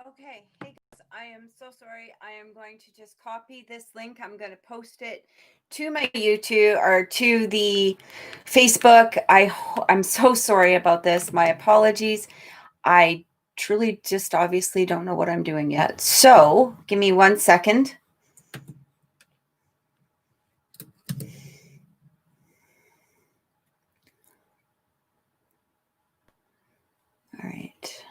Okay, hey guys, I am so sorry. I am going to just copy this link. I'm going to post it to my YouTube or to the Facebook. I'm so sorry about this. My apologies. I truly just obviously don't know what I'm doing yet. So give me 1 second. All right.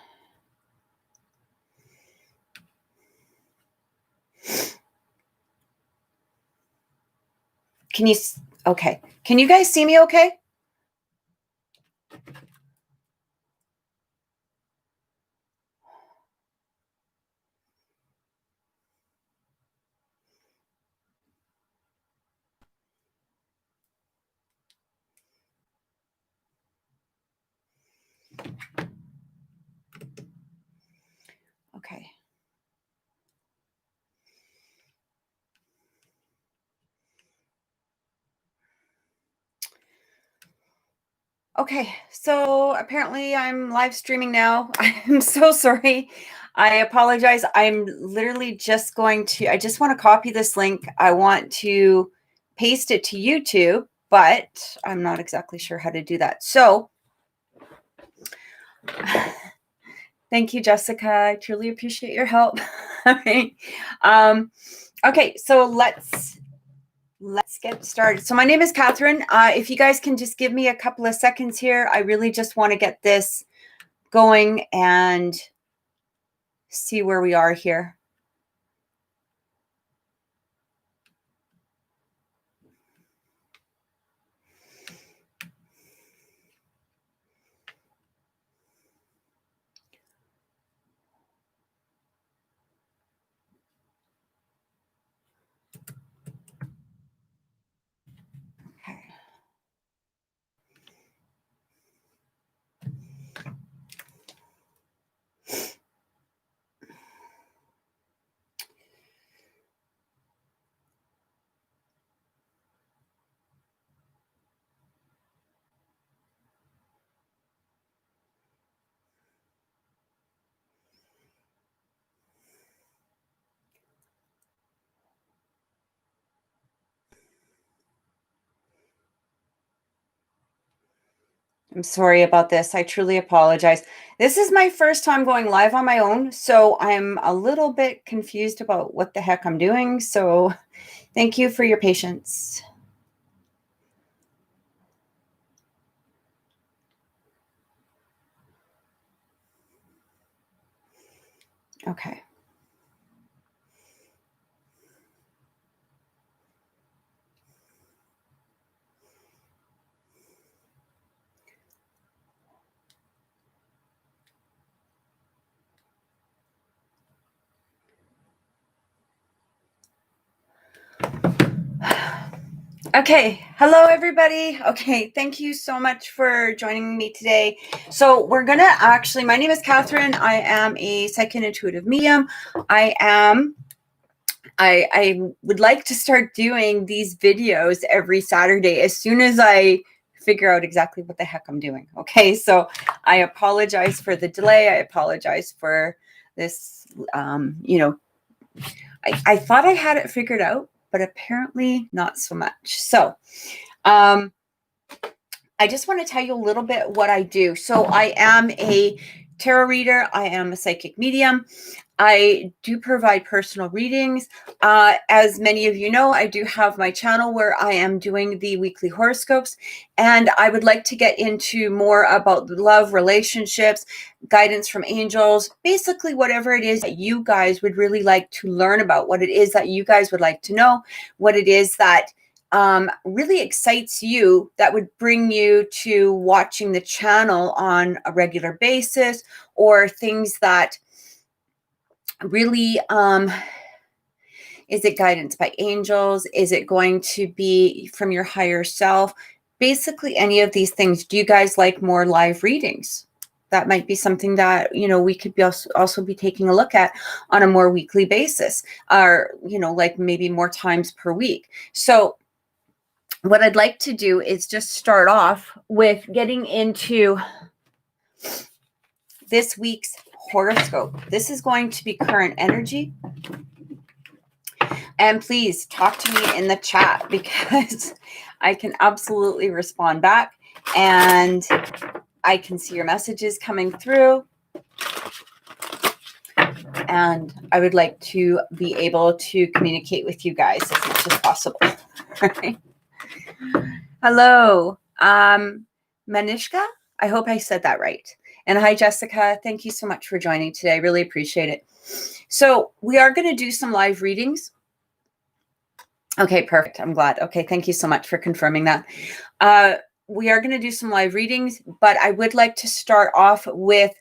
Okay. Can you guys see me okay? Okay. Okay, so apparently I'm live streaming now. I'm so sorry. I apologize. I'm literally just I just want to copy this link. I want to paste it to YouTube, but I'm not exactly sure how to do that. So thank you, Jessica. I truly appreciate your help. All right. Okay, so let's get started. So my name is Catherine. If you guys can just give me a couple of seconds here, I really just want to get this going and see where we are here. Okay. I'm sorry about this. I truly apologize. This is my first time going live on my own, so I'm a little bit confused about what the heck I'm doing. So thank you for your patience. Okay. Okay. Hello, everybody. Okay. Thank you so much for joining me today. So we're going to actually, my name is Catherine. I am a psychic intuitive medium. I would like to start doing these videos every Saturday as soon as I figure out exactly what the heck I'm doing. Okay. So I apologize for the delay. I apologize for this. I thought I had it figured out, but apparently not so much. So, I just want to tell you a little bit what I do. So I am a tarot reader. I am a psychic medium. I do provide personal readings. As many of you know, I do have my channel where I am doing the weekly horoscopes, and I would like to get into more about love, relationships, guidance from angels, basically whatever it is that you guys would really like to learn about, what it is that you guys would like to know, what it is that really excites you that would bring you to watching the channel on a regular basis, or things that really is it guidance by angels? Is it going to be from your higher self? Basically any of these things. Do you guys like more live readings? That might be something that, we could be also be taking a look at on a more weekly basis, or, like maybe more times per week. So what I'd like to do is just start off with getting into this week's horoscope. This is going to be current energy. And please talk to me in the chat because I can absolutely respond back and I can see your messages coming through. And I would like to be able to communicate with you guys as much as possible. Right? Hello, Manishka. I hope I said that right. And hi, Jessica. Thank you so much for joining today. I really appreciate it. So we are going to do some live readings. Okay, perfect. I'm glad. Okay, thank you so much for confirming that. We are going to do some live readings, but I would like to start off with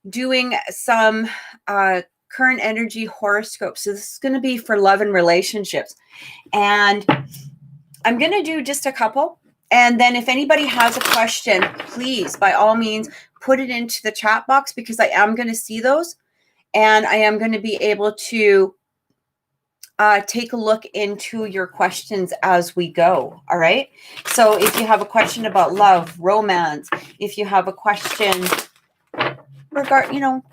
doing some current energy horoscopes. So this is going to be for love and relationships. And I'm going to do just a couple. And then if anybody has a question, please, by all means, put it into the chat box because I am going to see those. And I am going to be able to take a look into your questions as we go. All right. So if you have a question about love, romance, if you have a question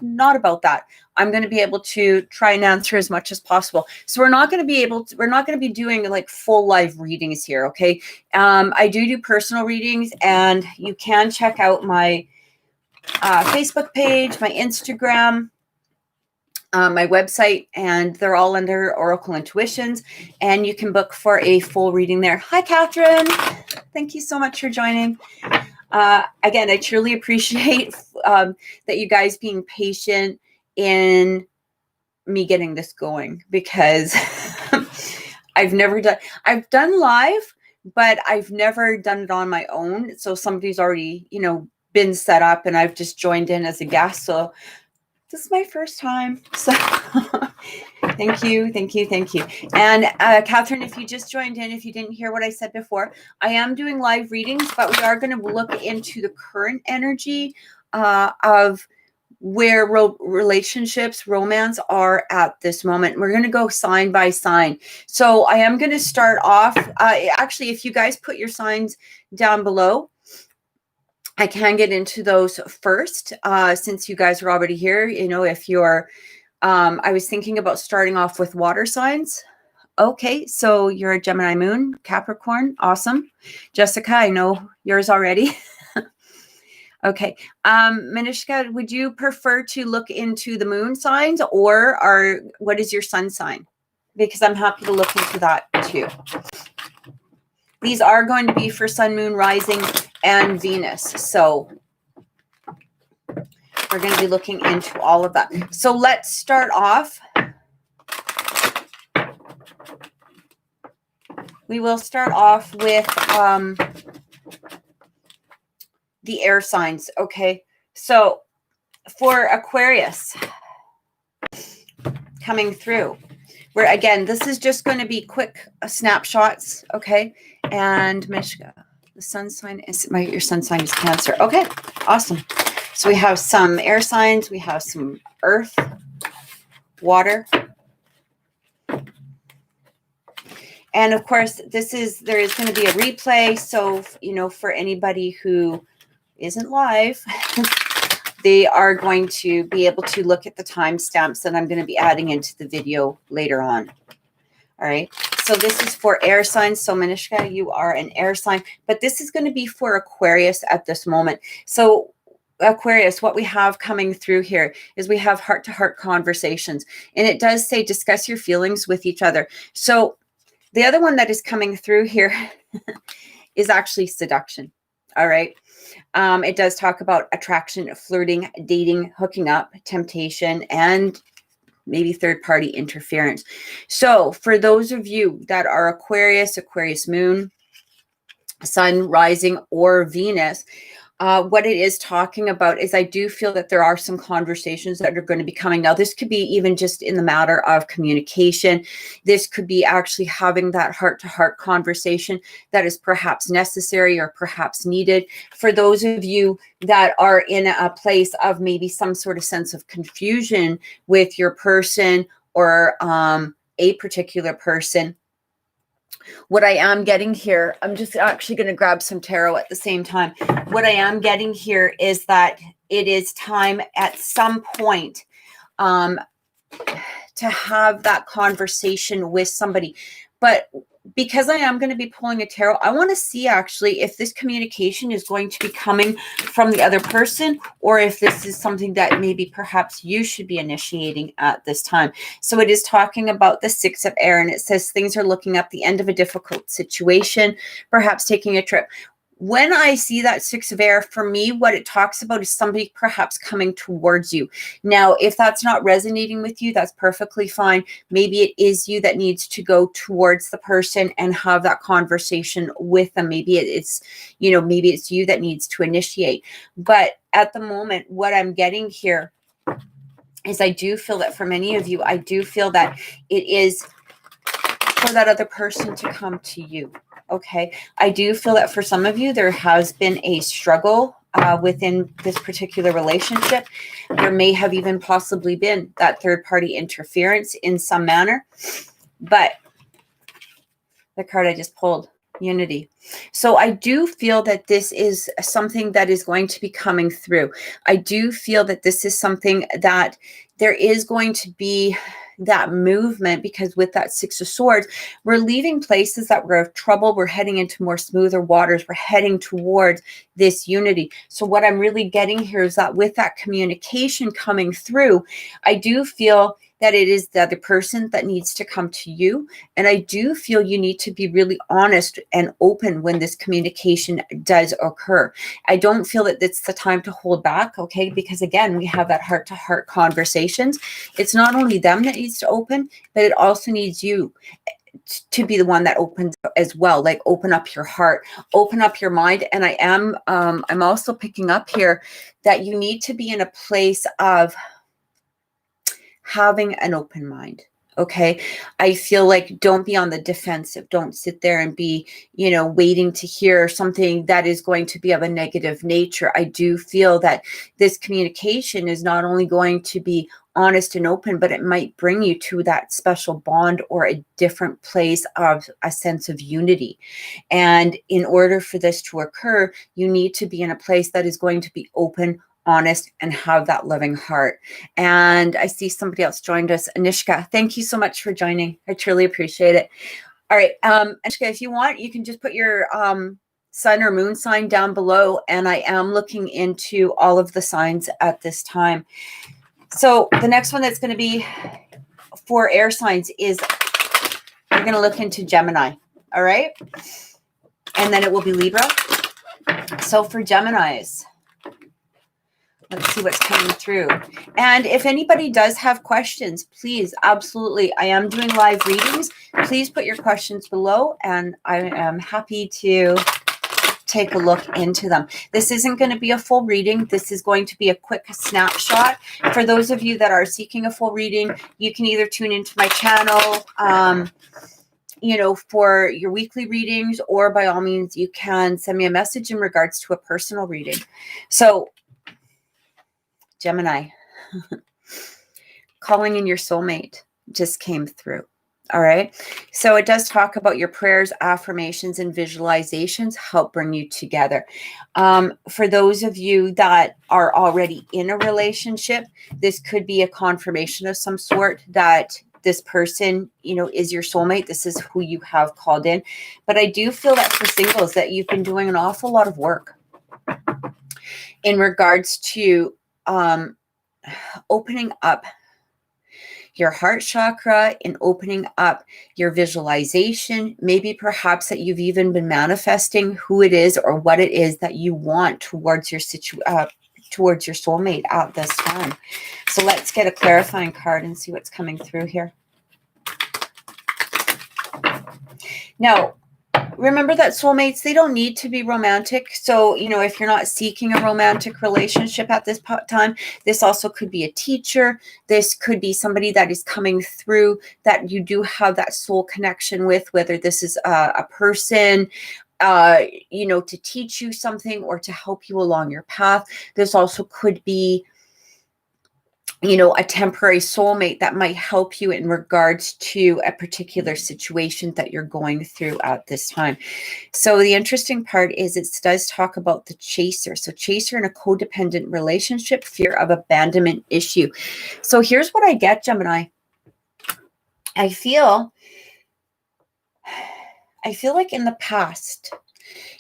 not about that, I'm going to be able to try and answer as much as possible. So we're not going to be doing like full live readings here. Okay. I do personal readings, and you can check out my Facebook page, my Instagram, my website, and they're all under Oracle Intuitions, and you can book for a full reading there. Hi, Catherine. Thank you so much for joining. Again, I truly appreciate that you guys being patient in me getting this going, because I've done live, but I've never done it on my own. So somebody's already, been set up and I've just joined in as a guest. So this is my first time. So thank you. And Catherine, if you just joined in, if you didn't hear what I said before, I am doing live readings, but we are going to look into the current energy of where relationships, romance are at this moment. We're going to go sign by sign. So I am going to start off. Actually, if you guys put your signs down below, I can get into those first, since you guys are already here. If you're, I was thinking about starting off with water signs. Okay, so you're a Gemini moon, Capricorn. Awesome. Jessica, I know yours already. Okay. Manishka, would you prefer to look into the moon signs, or what is your sun sign? Because I'm happy to look into that too. These are going to be for sun, moon, rising, and Venus. So we're going to be looking into all of that. So let's start off. We will start off with the air signs. Okay. So for Aquarius coming through, this is just going to be quick snapshots. Okay. And Mishka, the sun sign is your sun sign is Cancer. Okay. Awesome. So we have some air signs. We have some earth, water. And of course, there is going to be a replay. So, for anybody who isn't live, they are going to be able to look at the timestamps that I'm going to be adding into the video later on. All right. So this is for air signs. So Manishka, you are an air sign, but this is going to be for Aquarius at this moment. So Aquarius, what we have coming through here is we have heart-to-heart conversations, and it does say discuss your feelings with each other. So the other one that is coming through here is actually seduction. All right. It does talk about attraction, flirting, dating, hooking up, temptation, and maybe third-party interference. So for those of you that are Aquarius moon, sun, rising, or Venus, what it is talking about is I do feel that there are some conversations that are going to be coming. Now, this could be even just in the matter of communication. This could be actually having that heart-to-heart conversation that is perhaps necessary or perhaps needed. For those of you that are in a place of maybe some sort of sense of confusion with your person or a particular person, what I am getting here, I'm just actually going to grab some tarot at the same time. What I am getting here is that it is time at some point to have that conversation with somebody. But because I am going to be pulling a tarot, I want to see actually if this communication is going to be coming from the other person, or if this is something that maybe perhaps you should be initiating at this time. So it is talking about the Six of Air, and it says things are looking up the end of a difficult situation, perhaps taking a trip. When I see that Six of Air, for me, what it talks about is somebody perhaps coming towards you. Now, if that's not resonating with you, that's perfectly fine. Maybe it is you that needs to go towards the person and have that conversation with them. Maybe it's, maybe it's you that needs to initiate. But at the moment, what I'm getting here is I do feel that for many of you, I do feel that it is for that other person to come to you. Okay. I do feel that for some of you, there has been a struggle within this particular relationship. There may have even possibly been that third party interference in some manner, but the card I just pulled, Unity. So I do feel that this is something that is going to be coming through. I do feel that this is something that there is going to be that movement, because with that Six of Swords, we're leaving places that were of trouble. We're heading into more smoother waters. We're heading towards this unity. So what I'm really getting here is that with that communication coming through, I do feel that it is the other person that needs to come to you. And I do feel you need to be really honest and open when this communication does occur. I don't feel that it's the time to hold back, okay? Because again, we have that heart-to-heart conversations. It's not only them that needs to open, but it also needs you to be the one that opens as well. Like, open up your heart, open up your mind. And I'm also picking up here that you need to be in a place of having an open mind. Okay. I feel like don't be on the defensive. Don't sit there and be, waiting to hear something that is going to be of a negative nature. I do feel that this communication is not only going to be honest and open, but it might bring you to that special bond or a different place of a sense of unity. And in order for this to occur, you need to be in a place that is going to be open, honest, and have that loving heart. And I see somebody else joined us. Anishka, thank you so much for joining. I truly appreciate it. All right. Anishka, if you want, you can just put your sun or moon sign down below. And I am looking into all of the signs at this time. So the next one that's going to be for air signs is we're going to look into Gemini. All right. And then it will be Libra. So for Geminis, let's see what's coming through. And if anybody does have questions, please, absolutely, I am doing live readings. Please put your questions below, and I am happy to take a look into them. This isn't going to be a full reading. This is going to be a quick snapshot. For those of you that are seeking a full reading, you can either tune into my channel, for your weekly readings, or by all means, you can send me a message in regards to a personal reading. So Gemini, calling in your soulmate just came through. All right. So it does talk about your prayers, affirmations, and visualizations help bring you together. For those of you that are already in a relationship, this could be a confirmation of some sort that this person, is your soulmate. This is who you have called in. But I do feel that for singles, that you've been doing an awful lot of work in regards to opening up your heart chakra and opening up your visualization. Maybe perhaps that you've even been manifesting who it is or what it is that you want towards your towards your soulmate at this time. So let's get a clarifying card and see what's coming through here. Now, remember that soulmates, they don't need to be romantic. So, if you're not seeking a romantic relationship at this time, this also could be a teacher. This could be somebody that is coming through that you do have that soul connection with, whether this is a person, to teach you something or to help you along your path. This also could be a temporary soulmate that might help you in regards to a particular situation that you're going through at this time. So the interesting part is it does talk about the chaser. So chaser in a codependent relationship, fear of abandonment issue. So here's what I get, Gemini. I feel like in the past,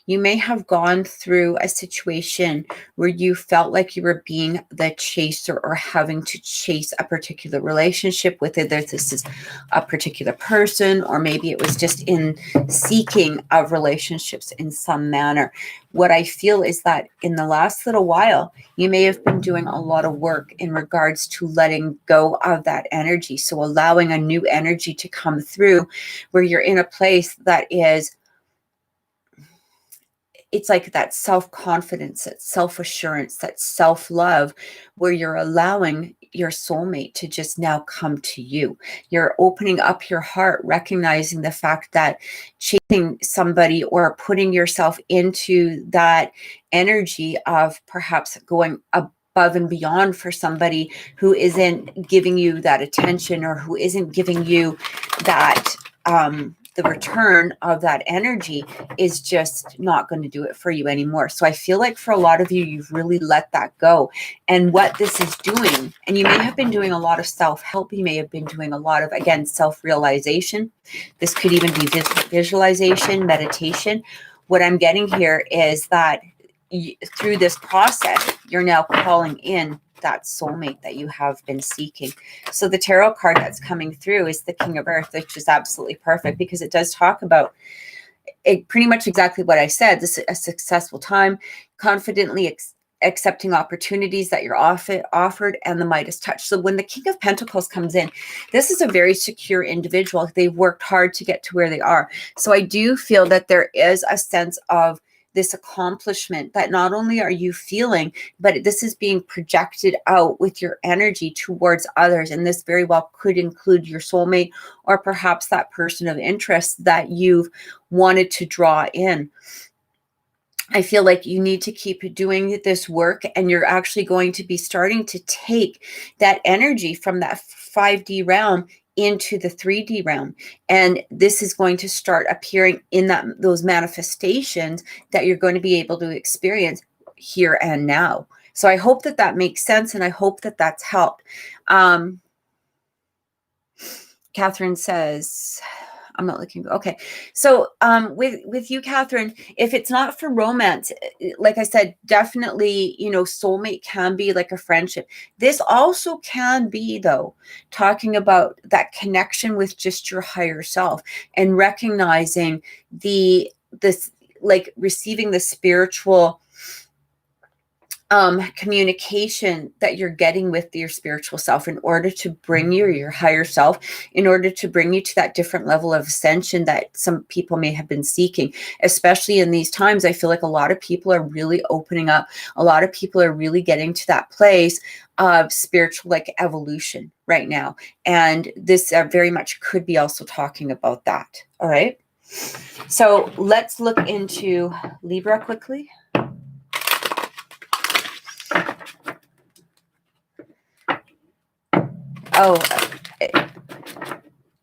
you may have gone through a situation where you felt like you were being the chaser or having to chase a particular relationship with either this is a particular person or maybe it was just in seeking of relationships in some manner. What I feel is that in the last little while, you may have been doing a lot of work in regards to letting go of that energy. So allowing a new energy to come through where you're in a place that is, it's like that self-confidence, that self-assurance, that self-love, where you're allowing your soulmate to just now come to you. You're opening up your heart, recognizing the fact that chasing somebody or putting yourself into that energy of perhaps going above and beyond for somebody who isn't giving you that attention or who isn't giving you that, the return of that energy is just not going to do it for you anymore. So I feel like for a lot of you, you've really let that go. And what this is doing, and you may have been doing a lot of self-help, you may have been doing a lot of, again, self-realization. This could even be visualization, meditation. What I'm getting here is that through this process, you're now calling in that soulmate that you have been seeking. So the tarot card that's coming through is the King of Earth, which is absolutely perfect because it does talk about it, pretty much exactly what I said. This is a successful time, confidently accepting opportunities that you're offered, and the Midas touch. So when the King of Pentacles comes in, this is a very secure individual. They've worked hard to get to where they are. So I do feel that there is a sense of this accomplishment that not only are you feeling, but this is being projected out with your energy towards others. And this very well could include your soulmate or perhaps that person of interest that you've wanted to draw in. I feel like you need to keep doing this work, and you're actually going to be starting to take that energy from that 5D realm into the 3D realm. And this is going to start appearing in those manifestations that you're going to be able to experience here and now. So I hope that that makes sense, and I hope that that's helped. Catherine says, I'm not looking. Okay. So with you, Catherine, if it's not for romance, like I said, definitely, soulmate can be like a friendship. This also can be, though, talking about that connection with just your higher self and recognizing this like receiving the spiritual communication that you're getting with your spiritual self in order to bring you, your higher self, in order to bring you to that different level of ascension that some people may have been seeking. Especially in these times, I feel like a lot of people are really opening up. A lot of people are really getting to that place of spiritual like evolution right now. And this very much could be also talking about that. All right. So let's look into Libra quickly. Oh,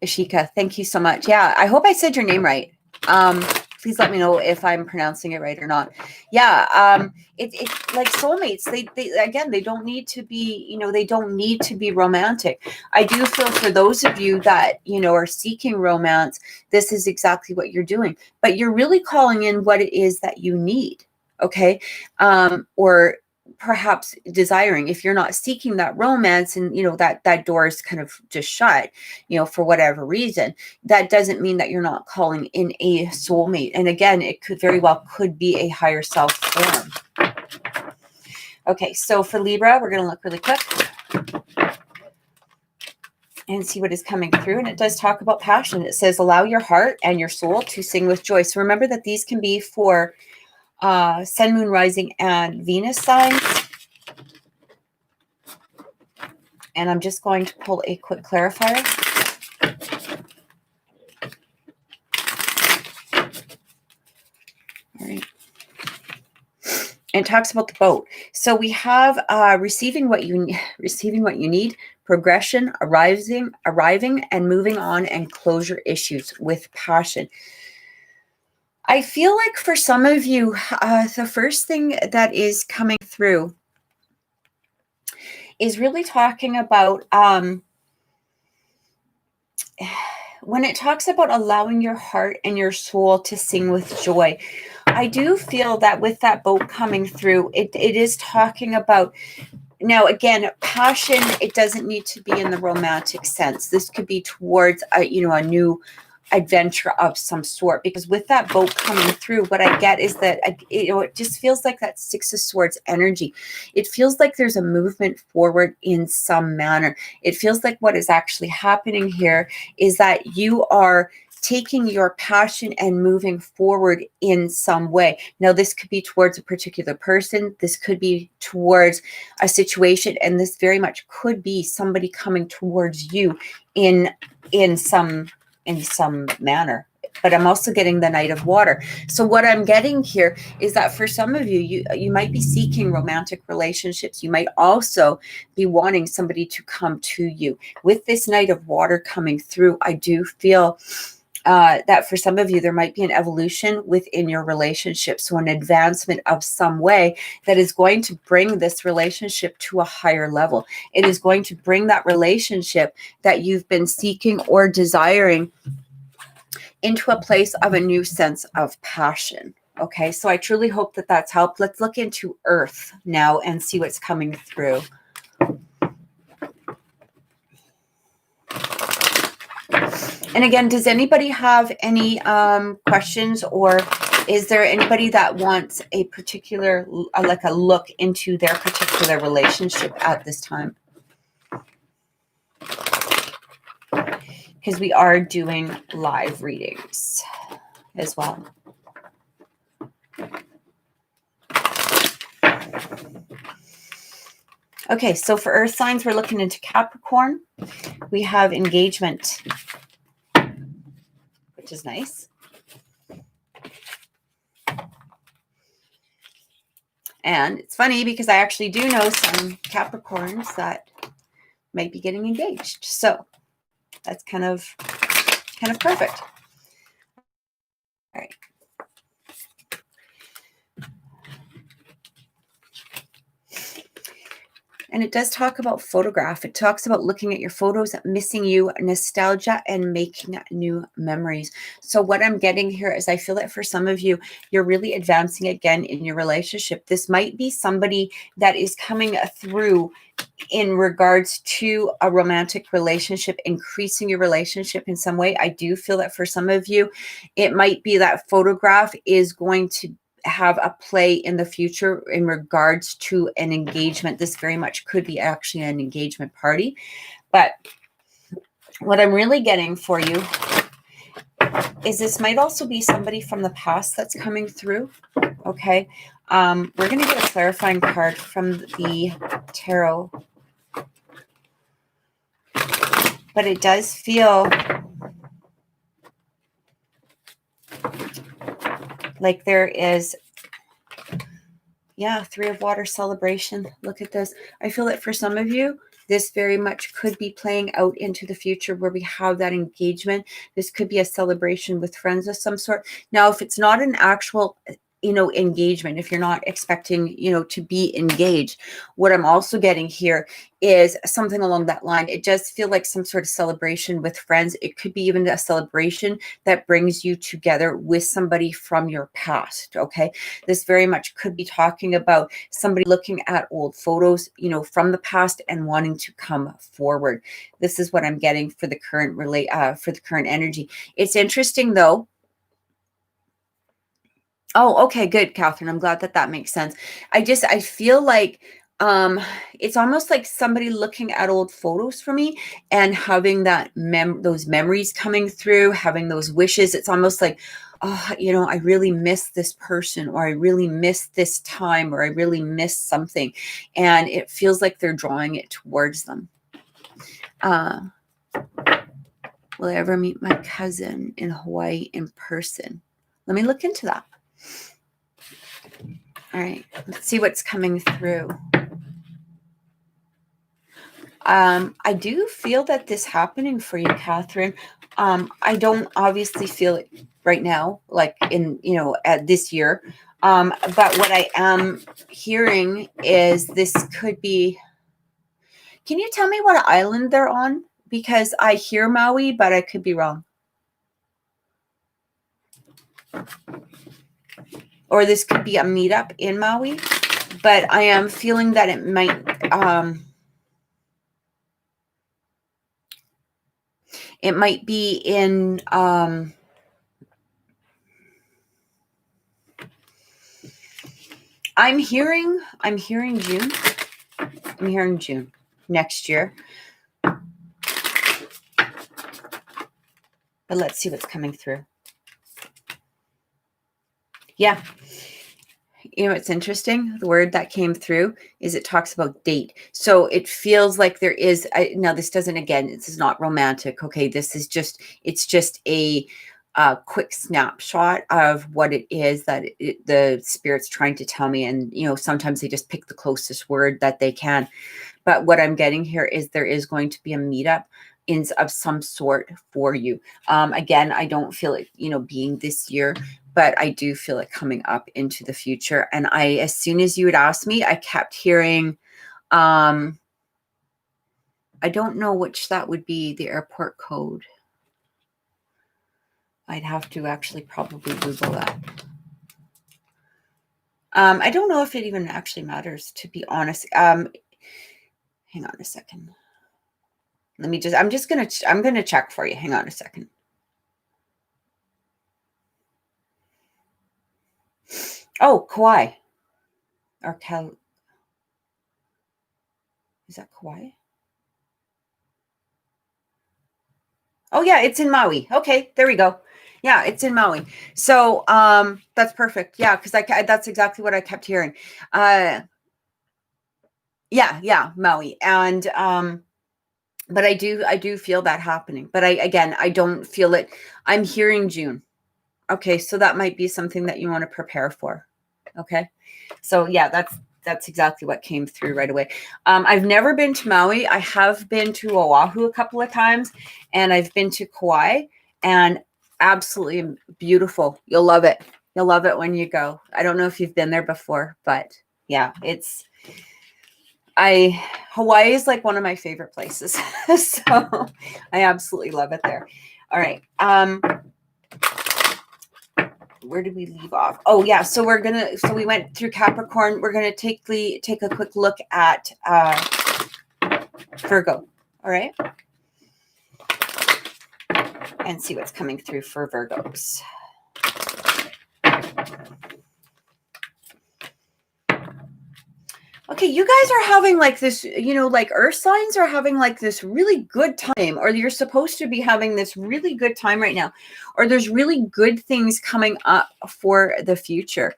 Ashika, thank you so much. Yeah, I hope I said your name right. Please let me know if I'm pronouncing it right or not. Yeah, it's like soulmates. They again, they don't need to be, they don't need to be romantic. I do feel for those of you that, are seeking romance, this is exactly what you're doing. But you're really calling in what it is that you need, okay? Or perhaps desiring, if you're not seeking that romance and that door is kind of just shut, for whatever reason, that doesn't mean that you're not calling in a soulmate. And again, it could very well could be a higher self form. Okay, so for Libra, we're going to look really quick and see what is coming through. And it does talk about passion. It says, allow your heart and your soul to sing with joy. So remember that these can be for Sun, Moon, Rising, and Venus signs. And I'm just going to pull a quick clarifier. All right. It talks about the boat. So we have receiving what you need, progression, arriving, and moving on, and closure issues with passion. I feel like for some of you, the first thing that is coming through is really talking about when it talks about allowing your heart and your soul to sing with joy. I do feel that with that boat coming through, it is talking about, now again, passion, it doesn't need to be in the romantic sense. This could be towards a new adventure of some sort, because with that boat coming through, what I get is that it just feels like that Six of Swords energy. It feels like there's a movement forward in some manner. It feels like what is actually happening here is that you are taking your passion and moving forward in some way. Now, this could be towards a particular person. This could be towards a situation, and this very much could be somebody coming towards you in some manner. But I'm also getting the Knight of Water. So what I'm getting here is that for some of you, you might be seeking romantic relationships. You might also be wanting somebody to come to you. With this Knight of Water coming through, I do feel that for some of you, there might be an evolution within your relationship. So an advancement of some way that is going to bring this relationship to a higher level. It is going to bring that relationship that you've been seeking or desiring into a place of a new sense of passion. Okay, so I truly hope that that's helped. Let's look into Earth now and see what's coming through. And again, does anybody have any questions, or is there anybody that wants a particular, like a look into their particular relationship at this time? Because we are doing live readings as well. Okay, so for Earth signs, we're looking into Capricorn. We have engagement, which is nice. And it's funny because I actually do know some Capricorns that might be getting engaged. So that's kind of perfect. All right. And it does talk about photograph. It talks about looking at your photos, missing you, nostalgia, and making new memories. So what I'm getting here is I feel that for some of you, you're really advancing again in your relationship. This might be somebody that is coming through in regards to a romantic relationship, increasing your relationship in some way. I do feel that for some of you, it might be that photograph is going to have a play in the future in regards to an engagement. This very much could be actually an engagement party. But what I'm really getting for you is this might also be somebody from the past that's coming through. Okay. We're going to get a clarifying card from the tarot. But it does feel like there is, yeah, Three of Water celebration. Look at this. I feel that for some of you, this very much could be playing out into the future where we have that engagement. This could be a celebration with friends of some sort. Now, if it's not an actual engagement, if you're not expecting, to be engaged, what I'm also getting here is something along that line. It does feel like some sort of celebration with friends. It could be even a celebration that brings you together with somebody from your past. Okay. This very much could be talking about somebody looking at old photos, from the past and wanting to come forward. This is what I'm getting for the current for the current energy. It's interesting though. Oh, okay, good, Catherine. I'm glad that makes sense. I feel like it's almost like somebody looking at old photos for me and having that those memories coming through, having those wishes. It's almost like, oh, I really miss this person, or I really miss this time, or I really miss something. And it feels like they're drawing it towards them. Will I ever meet my cousin in Hawaii in person? Let me look into that. All right, let's see what's coming through. I do feel that this happening for you, Catherine. I don't obviously feel it right now, like in, at this year. But what I am hearing is this could be, can you tell me what island they're on? Because I hear Maui, but I could be wrong. Or this could be a meetup in Maui, but I am feeling that it might, be in, I'm hearing June. I'm hearing June next year. But let's see what's coming through. Yeah. It's interesting. The word that came through is it talks about date. So it feels like there is, now this doesn't, again, this is not romantic. Okay. This is just, it's just a quick snapshot of what it is that the spirit's trying to tell me. And, sometimes they just pick the closest word that they can. But what I'm getting here is there is going to be a meetup of some sort for you. Again, I don't feel it, being this year, but I do feel it coming up into the future. And as soon as you had asked me, I kept hearing, I don't know which that would be, the airport code. I'd have to actually probably Google that. I don't know if it even actually matters, to be honest. Hang on a second. I'm going to check for you. Hang on a second. Oh, Kauai. Or is that Kauai? Oh yeah, it's in Maui. Okay, there we go. Yeah, it's in Maui. So that's perfect. Yeah, because that's exactly what I kept hearing. Yeah, Maui. And but I do feel that happening. But I don't feel it. I'm hearing June. Okay, so that might be something that you want to prepare for. Okay. So yeah, that's exactly what came through right away. I've never been to Maui. I have been to Oahu a couple of times, and I've been to Kauai, and absolutely beautiful. You'll love it. You'll love it when you go. I don't know if you've been there before, but yeah, Hawaii is like one of my favorite places. So I absolutely love it there. All right. Where did we leave off? Oh yeah, so we went through Capricorn. We're gonna take a quick look at Virgo. All right, and see what's coming through for Virgos. Okay, you guys are having like this, like earth signs are having like this really good time, or you're supposed to be having this really good time right now, or there's really good things coming up for the future.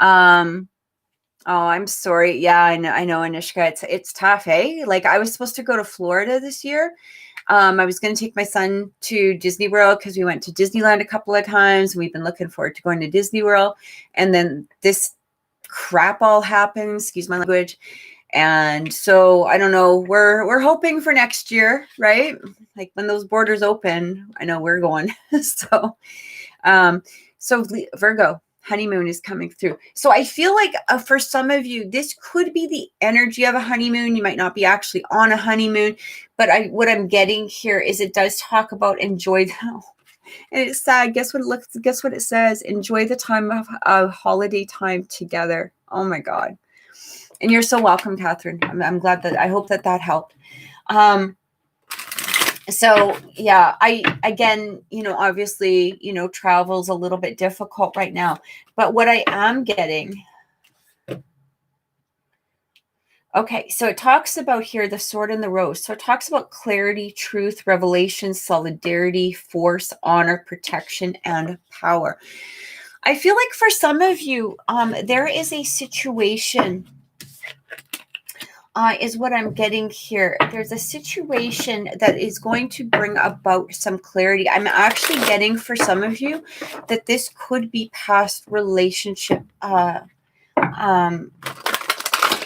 Oh, I'm sorry. Yeah, I know, Anishka. It's tough, eh? Like I was supposed to go to Florida this year. I was going to take my son to Disney World because we went to Disneyland a couple of times. We've been looking forward to going to Disney World, and then this crap all happened. Excuse my language. And so I don't know. We're hoping for next year, right? Like when those borders open, I know we're going. So Virgo. Honeymoon is coming through. So I feel like for some of you, this could be the energy of a honeymoon. You might not be actually on a honeymoon, but what I'm getting here is it does talk about enjoy them. And it's sad. Guess what it says? Enjoy the time of holiday time together. Oh my God. And you're so welcome, Catherine. I'm glad I hope that helped. So yeah, again, obviously, travel's a little bit difficult right now, but what I am getting, okay, so it talks about here, the sword and the rose. So it talks about clarity, truth, revelation, solidarity, force, honor, protection, and power. I feel like for some of you, there is a situation, is what I'm getting here. There's a situation that is going to bring about some clarity. I'm actually getting for some of you that this could be past relationship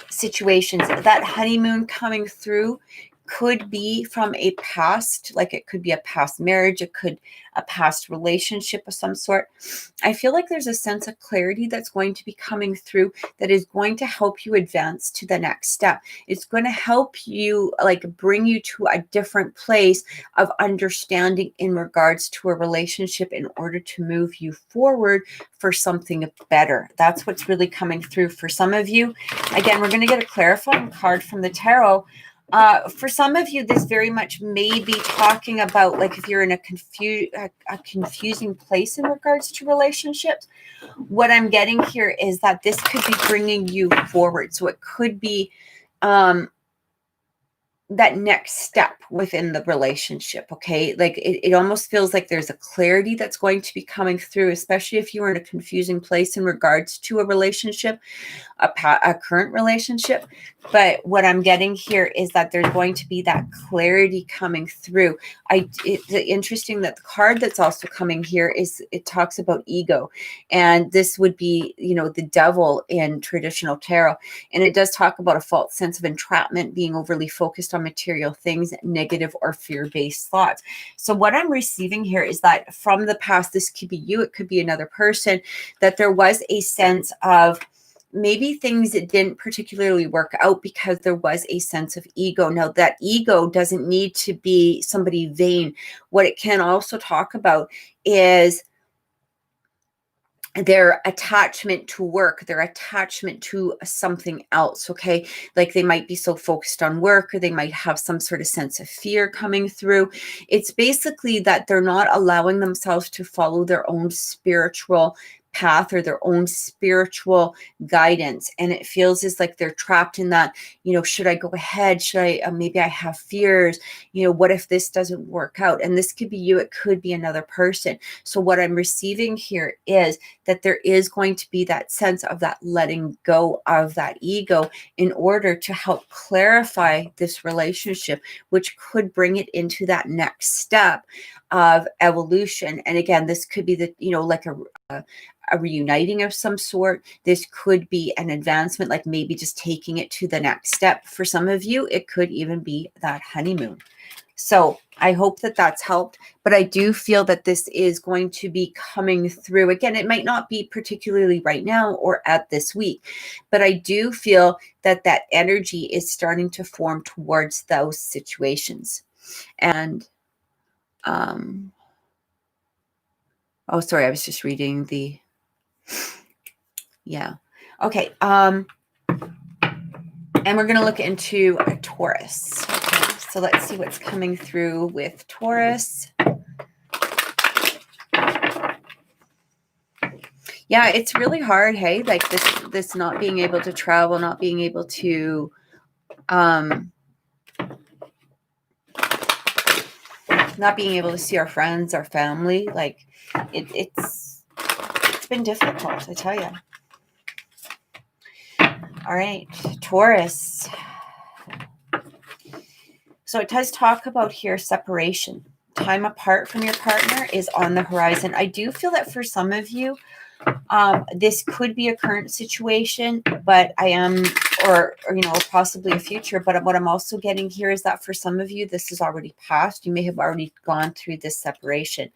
situations. That honeymoon coming through could be from a past, like it could be a past marriage, it could a past relationship of some sort. I feel like there's a sense of clarity that's going to be coming through that is going to help you advance to the next step. It's going to help you, like, bring you to a different place of understanding in regards to a relationship in order to move you forward for something better. That's what's really coming through for some of you. Again, we're going to get a clarifying card from the tarot. For some of you, this very much may be talking about, like, if you're in a confusing place in regards to relationships. What I'm getting here is that this could be bringing you forward. So it could be that next step within the relationship. Okay. Like it almost feels like there's a clarity that's going to be coming through, especially if you are in a confusing place in regards to a relationship, a current relationship. But what I'm getting here is that there's going to be that clarity coming through. It's interesting that the card that's also coming here is, it talks about ego. And this would be, you know, the devil in traditional tarot. And it does talk about a false sense of entrapment, being overly focused on material things, negative or fear-based thoughts. So what I'm receiving here is that from the past, this could be you, it could be another person, that there was a sense of maybe things that didn't particularly work out because there was a sense of ego. Now, that ego doesn't need to be somebody vain. What it can also talk about is their attachment to work, their attachment to something else. Okay. Like they might be so focused on work, or they might have some sort of sense of fear coming through. It's basically that they're not allowing themselves to follow their own spiritual path or their own spiritual guidance. And it feels as like they're trapped in that, you know, should I go ahead? Should I, maybe I have fears, you know, what if this doesn't work out? And this could be you, it could be another person. So what I'm receiving here is that there is going to be that sense of that letting go of that ego in order to help clarify this relationship, which could bring it into that next step of evolution. And again, this could be the, you know, like a reuniting of some sort. This could be an advancement, like maybe just taking it to the next step. For some of you, it could even be that honeymoon. So I hope that that's helped, but I do feel that this is going to be coming through. Again, it might not be particularly right now or at this week, but I do feel that that energy is starting to form towards those situations. And, oh, sorry, I was just reading the, yeah. Okay. And we're going to look into a Taurus. Okay, so let's see what's coming through with Taurus. Yeah, it's really hard. Hey, like this not being able to travel, not being able to, not being able to see our friends, our family. Like it's been difficult, I tell you. All right, Taurus. So it does talk about here separation. Time apart from your partner is on the horizon. I do feel that for some of you, this could be a current situation, but I am, or you know, possibly a future. But what I'm also getting here is that for some of you, this is already past. You may have already gone through this separation.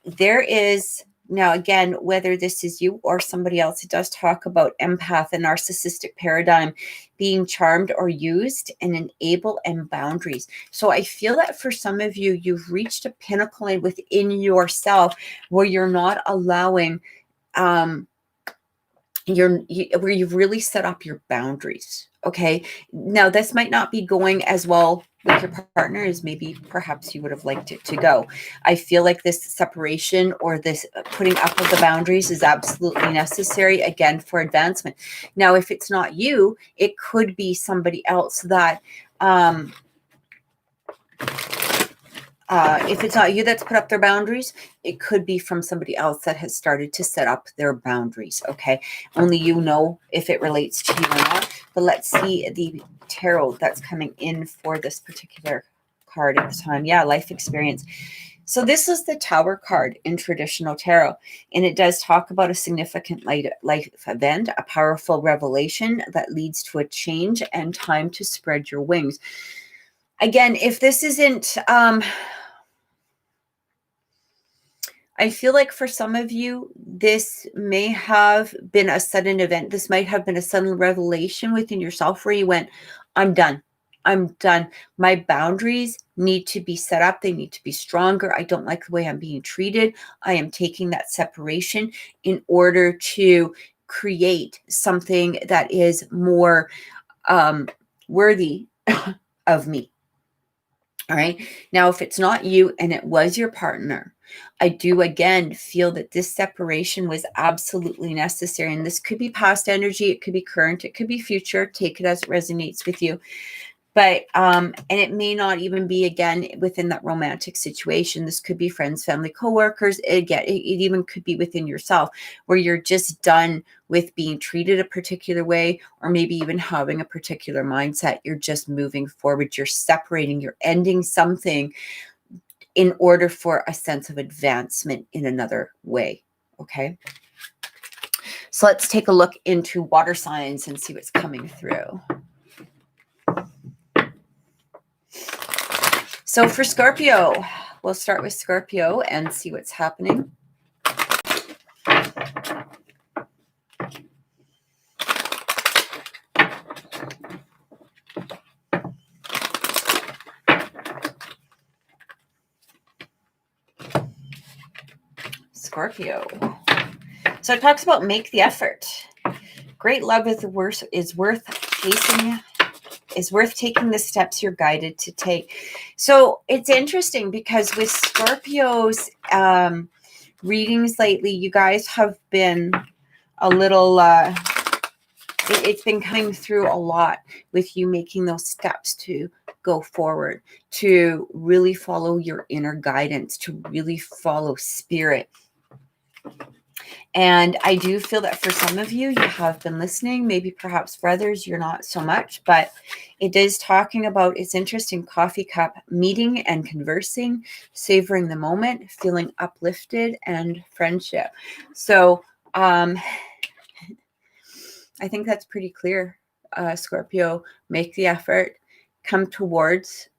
There is, now again, whether this is you or somebody else, it does talk about empath and narcissistic paradigm, being charmed or used, and enable and boundaries. So I feel that for some of you, you've reached a pinnacle within yourself where you're not allowing, where you've really set up your boundaries. Okay. Now this might not be going as well with your partner as maybe perhaps you would have liked it to go. I feel like this separation or this putting up of the boundaries is absolutely necessary, again, for advancement. Now, if it's not you, it could be somebody else that, if it's not you that's put up their boundaries, it could be from somebody else that has started to set up their boundaries. Okay. Only you know if it relates to you or not. But let's see the tarot that's coming in for this particular card at the time. Yeah, life experience. So this is the Tower card in traditional tarot, and it does talk about a significant life event, a powerful revelation that leads to a change and time to spread your wings. Again, if this isn't, I feel like for some of you, this may have been a sudden event. This might have been a sudden revelation within yourself where you went, I'm done. I'm done. My boundaries need to be set up. They need to be stronger. I don't like the way I'm being treated. I am taking that separation in order to create something that is more worthy of me. All right. Now, if it's not you and it was your partner, I do again feel that this separation was absolutely necessary. And this could be past energy. It could be current. It could be future. Take it as it resonates with you. But, and it may not even be, again, within that romantic situation. This could be friends, family, coworkers. Again, it even could be within yourself where you're just done with being treated a particular way, or maybe even having a particular mindset. You're just moving forward. You're separating, you're ending something in order for a sense of advancement in another way. Okay. So let's take a look into water signs and see what's coming through. So for Scorpio, we'll start with Scorpio and see what's happening. Scorpio. So it talks about make the effort. Great love is worth taking the steps you're guided to take. So it's interesting because with Scorpio's readings lately, you guys have been a little, it's been coming through a lot with you making those steps to go forward, to really follow your inner guidance, to really follow spirit. And I do feel that for some of you, you have been listening. Maybe perhaps for others, you're not so much. But it is talking about, it's interesting, coffee cup, meeting and conversing, savoring the moment, feeling uplifted, and friendship. So I think that's pretty clear. Scorpio, make the effort, come towards,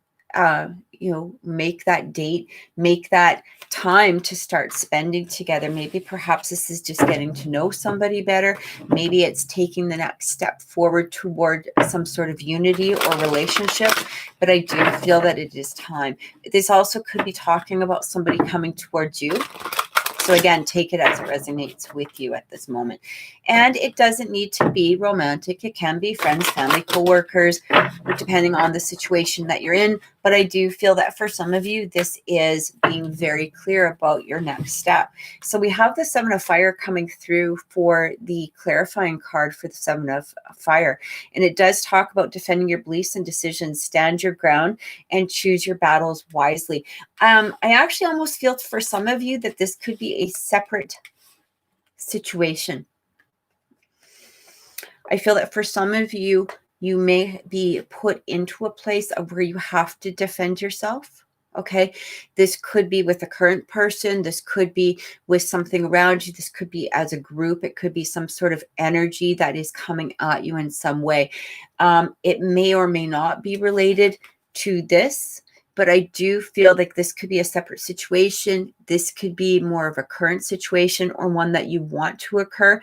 make that date, make that time to start spending together. Maybe perhaps this is just getting to know somebody better. Maybe it's taking the next step forward toward some sort of unity or relationship. But I do feel that it is time. This also could be talking about somebody coming towards you. So again, take it as it resonates with you at this moment. And it doesn't need to be romantic. It can be friends, family, coworkers, depending on the situation that you're in. But I do feel that for some of you, this is being very clear about your next step. So we have the Seven of Fire coming through for the clarifying card for the Seven of Fire. And it does talk about defending your beliefs and decisions, stand your ground, and choose your battles wisely. I actually almost feel for some of you that this could be a separate situation. I feel that for some of you, you may be put into a place of where you have to defend yourself. Okay. This could be with a current person. This could be with something around you. This could be as a group. It could be some sort of energy that is coming at you in some way. It may or may not be related to this, but I do feel like this could be a separate situation. This could be more of a current situation or one that you want to occur,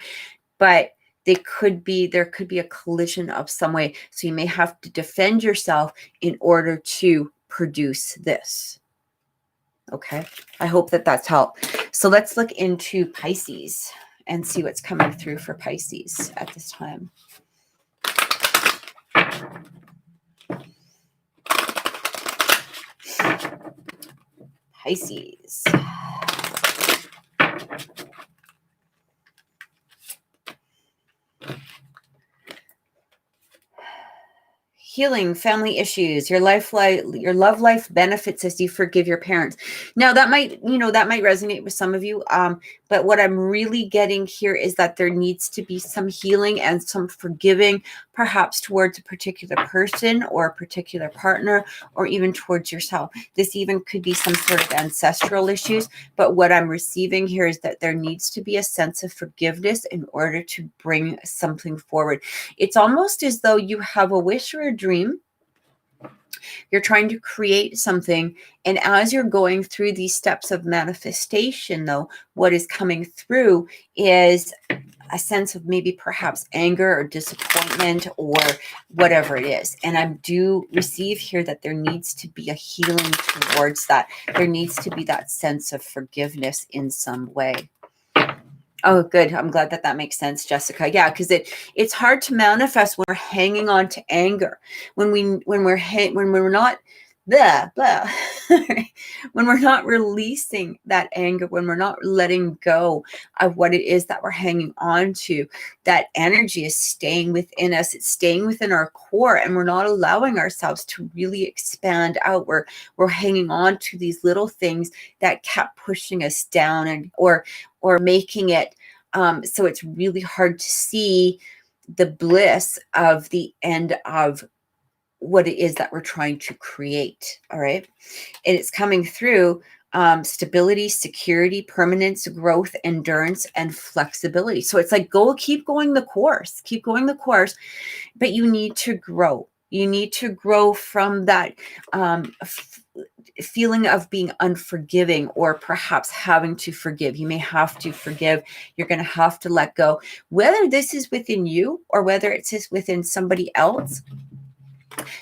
but there could be a collision of some way. So you may have to defend yourself in order to produce this. Okay. I hope that that's helped. So let's look into Pisces and see what's coming through for Pisces at this time. Pisces. Healing, family issues, your love life benefits as you forgive your parents. Now that might resonate with some of you, But what I'm really getting here is that there needs to be some healing and some forgiving, perhaps towards a particular person or a particular partner, or even towards yourself. This even could be some sort of ancestral issues. But what I'm receiving here is that there needs to be a sense of forgiveness in order to bring something forward. It's almost as though you have a wish or a dream. You're trying to create something. And as you're going through these steps of manifestation, though, what is coming through is a sense of maybe perhaps anger or disappointment or whatever it is. And I do receive here that there needs to be a healing towards that. There needs to be that sense of forgiveness in some way. Oh, good. I'm glad that makes sense, Jessica. Yeah, because it's hard to manifest when we're hanging on to anger, when we're not blah blah, when we're not releasing that anger, when we're not letting go of what it is that we're hanging on to. That energy is staying within us. It's staying within our core, and we're not allowing ourselves to really expand out. We're hanging on to these little things that kept pushing us down, and or making it so it's really hard to see the bliss of the end of what it is that we're trying to create. All right. And it's coming through stability, security, permanence, growth, endurance, and flexibility. So it's like, keep going the course, but you need to grow. You need to grow from that feeling of being unforgiving, or perhaps having to forgive. You may have to forgive. You're going to have to let go, whether this is within you or whether it's within somebody else.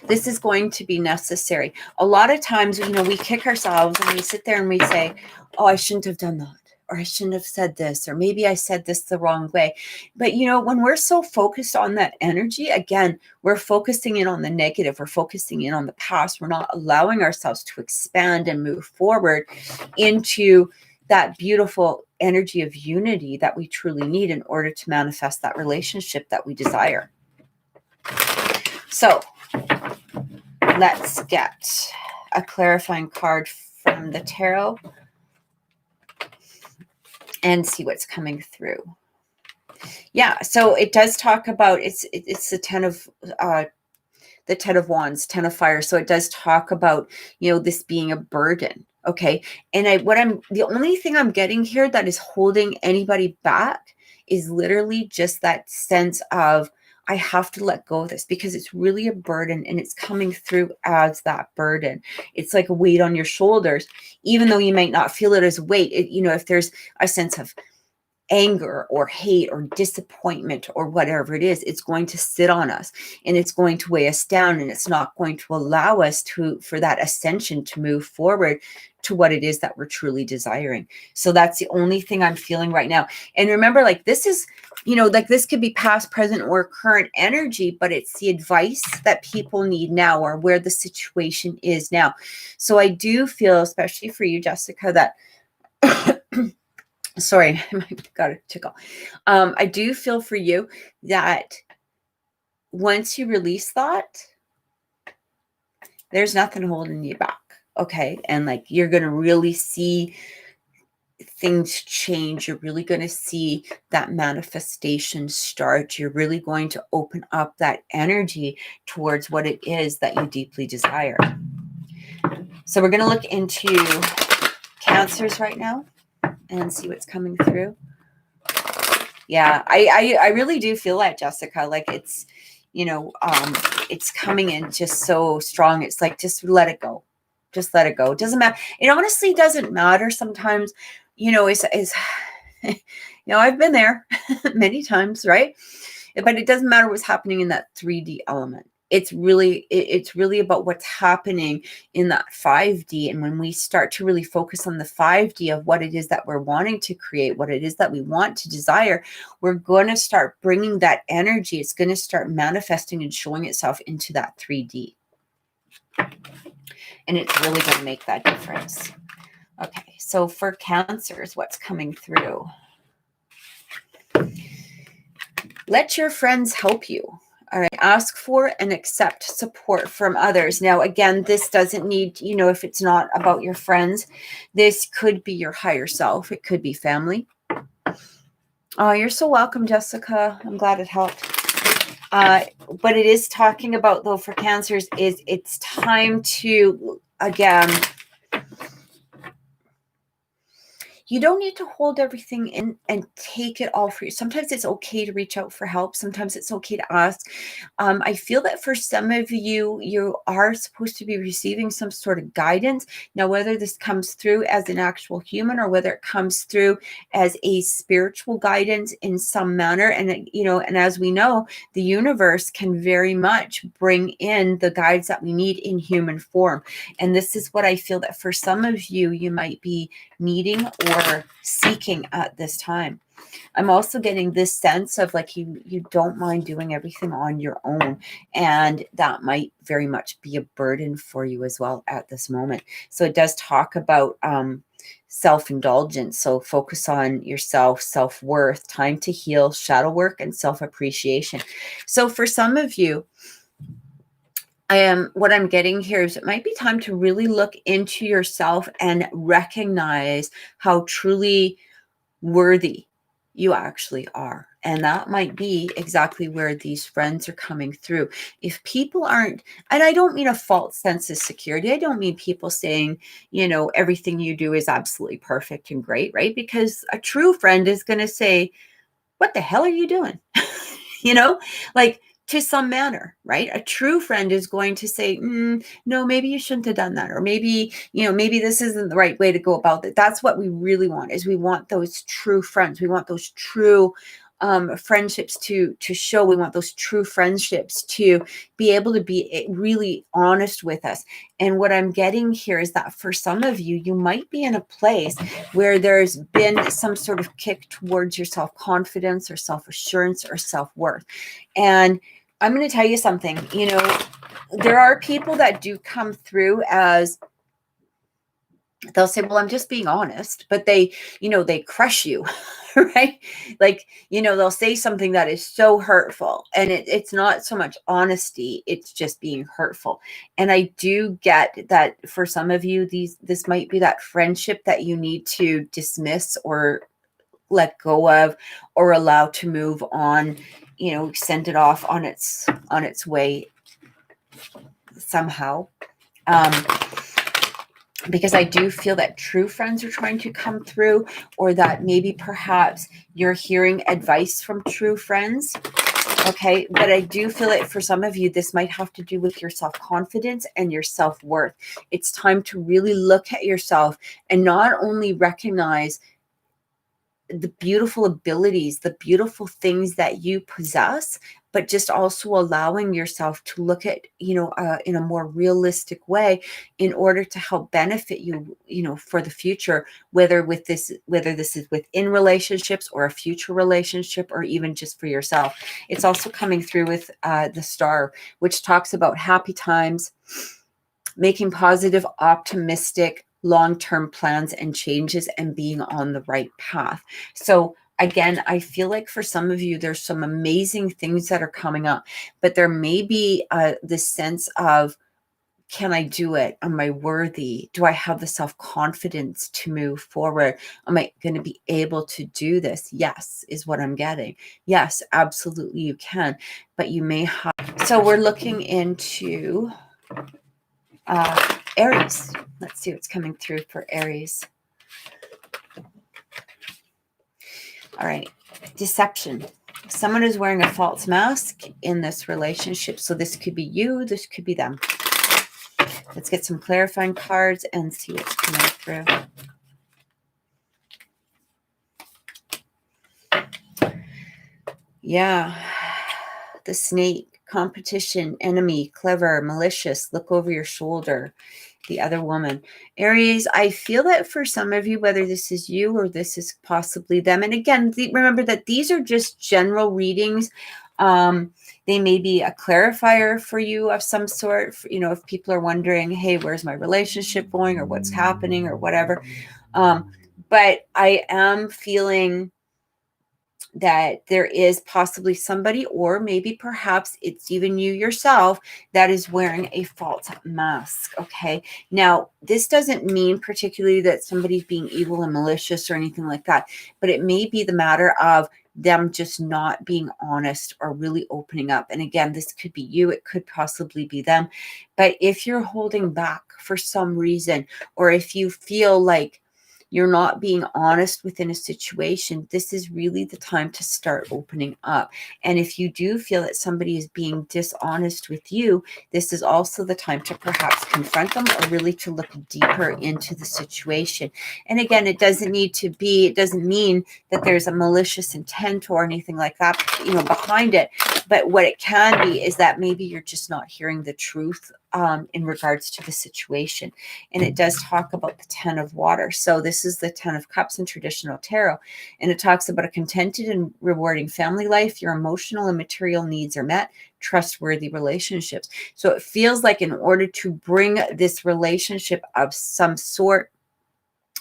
This is going to be necessary. A lot of times, we kick ourselves and we sit there and we say, oh, I shouldn't have done that, or I shouldn't have said this, or maybe I said this the wrong way. But, when we're so focused on that energy, again, we're focusing in on the negative. We're focusing in on the past. We're not allowing ourselves to expand and move forward into that beautiful energy of unity that we truly need in order to manifest that relationship that we desire. So let's get a clarifying card from the tarot and see what's coming through. Yeah, so it does talk about it's the 10 of Wands, 10 of Fire. So it does talk about, this being a burden. Okay. And the only thing I'm getting here that is holding anybody back is literally just that sense of, I have to let go of this because it's really a burden, and it's coming through as that burden. It's like a weight on your shoulders, even though you might not feel it as weight. If there's a sense of anger or hate or disappointment or whatever it is, it's going to sit on us and it's going to weigh us down, and it's not going to allow us for that ascension to move forward to what it is that we're truly desiring. So that's the only thing I'm feeling right now. And remember, this is, this could be past, present, or current energy, but it's the advice that people need now, or where the situation is now. So I do feel, especially for you, Jessica, that sorry, I got a tickle. I do feel for you that once you release that, there's nothing holding you back. Okay. And you're going to really see things change. You're really going to see that manifestation start. You're really going to open up that energy towards what it is that you deeply desire. So we're going to look into Cancers right now and see what's coming through. Yeah, I really do feel that, Jessica. It's, it's coming in just so strong. It's like, just let it go. Just let it go. It doesn't matter. It honestly doesn't matter sometimes, I've been there many times, right? But it doesn't matter what's happening in that 3D element. It's really about what's happening in that 5D. And when we start to really focus on the 5D of what it is that we're wanting to create, what it is that we want to desire, we're going to start bringing that energy. It's going to start manifesting and showing itself into that 3D. And it's really going to make that difference. Okay, so for Cancers, what's coming through? Let your friends help you. All right, ask for and accept support from others. Now, again, this doesn't need, if it's not about your friends, this could be your higher self. It could be family. Oh, you're so welcome, Jessica. I'm glad it helped. What it is talking about, though, for Cancers is it's time to, again, you don't need to hold everything in and take it all for you. Sometimes it's okay to reach out for help. Sometimes it's okay to ask. I feel that for some of you, you are supposed to be receiving some sort of guidance. Now, whether this comes through as an actual human or whether it comes through as a spiritual guidance in some manner. And, you know, and as we know, the universe can very much bring in the guides that we need in human form. And this is what I feel that for some of you, you might be needing or seeking at this time. I'm also getting this sense of like you don't mind doing everything on your own, and that might very much be a burden for you as well at this moment. So it does talk about self-indulgence. So focus on yourself, self-worth, time to heal, shadow work, and self-appreciation. So for some of you, what I'm getting here is it might be time to really look into yourself and recognize how truly worthy you actually are. And that might be exactly where these friends are coming through. If people aren't, and I don't mean a false sense of security, I don't mean people saying, you know, everything you do is absolutely perfect and great, right? Because a true friend is going to say, what the hell are you doing? You know, like to some manner, right? A true friend is going to say, no, maybe you shouldn't have done that. Or maybe, you know, maybe this isn't the right way to go about it. That's what we really want, is we want those true friends. We want those true friendships to show. We want those true friendships to be able to be really honest with us. And what I'm getting here is that for some of you, you might be in a place where there's been some sort of kick towards your self-confidence or self-assurance or self-worth. And I'm going to tell you something, you know, there are people that do come through as, they'll say, well, I'm just being honest, but they, you know, they crush you, right? Like, you know, they'll say something that is so hurtful, and it's not so much honesty, it's just being hurtful. And I do get that for some of you, this might be that friendship that you need to dismiss or let go of or allow to move on, you know, send it off on its way somehow. Because I do feel that true friends are trying to come through, or that maybe perhaps you're hearing advice from true friends. Okay, but I do feel that for some of you, this might have to do with your self-confidence and your self-worth. It's time to really look at yourself and not only recognize the beautiful abilities, the beautiful things that you possess, but just also allowing yourself to look at, you know, in a more realistic way in order to help benefit you, you know, for the future, whether this is within relationships or a future relationship, or even just for yourself. It's also coming through with the star, which talks about happy times, making positive, optimistic, long-term plans and changes, and being on the right path. So again, I feel like for some of you, there's some amazing things that are coming up, but there may be this sense of, can I do it? Am I worthy? Do I have the self-confidence to move forward? Am I going to be able to do this? Yes, is what I'm getting. Yes, absolutely you can, but you may have. So we're looking into Aries. Let's see what's coming through for Aries. All right. Deception. Someone is wearing a false mask in this relationship. So this could be you. This could be them. Let's get some clarifying cards and see what's coming through. Yeah. The snake. Competition. Enemy. Clever. Malicious. Look over your shoulder. The other woman. Aries, I feel that for some of you, whether this is you or this is possibly them, and again, remember that these are just general readings. They may be a clarifier for you of some sort. You know, if people are wondering, hey, where's my relationship going, or what's happening, or whatever. But I am feeling that there is possibly somebody, or maybe perhaps it's even you yourself, that is wearing a false mask. Okay. Now, this doesn't mean particularly that somebody's being evil and malicious or anything like that, but it may be the matter of them just not being honest or really opening up. And again, this could be you, it could possibly be them. But if you're holding back for some reason, or if you feel like you're not being honest within a situation, this is really the time to start opening up. And if you do feel that somebody is being dishonest with you, this is also the time to perhaps confront them, or really to look deeper into the situation. And again, it doesn't mean that there's a malicious intent or anything like that, behind it. But what it can be is that maybe you're just not hearing the truth in regards to the situation. And it does talk about the 10 of water. So this is the 10 of cups in traditional tarot. And it talks about a contented and rewarding family life. Your emotional and material needs are met, trustworthy relationships. So it feels like in order to bring this relationship of some sort,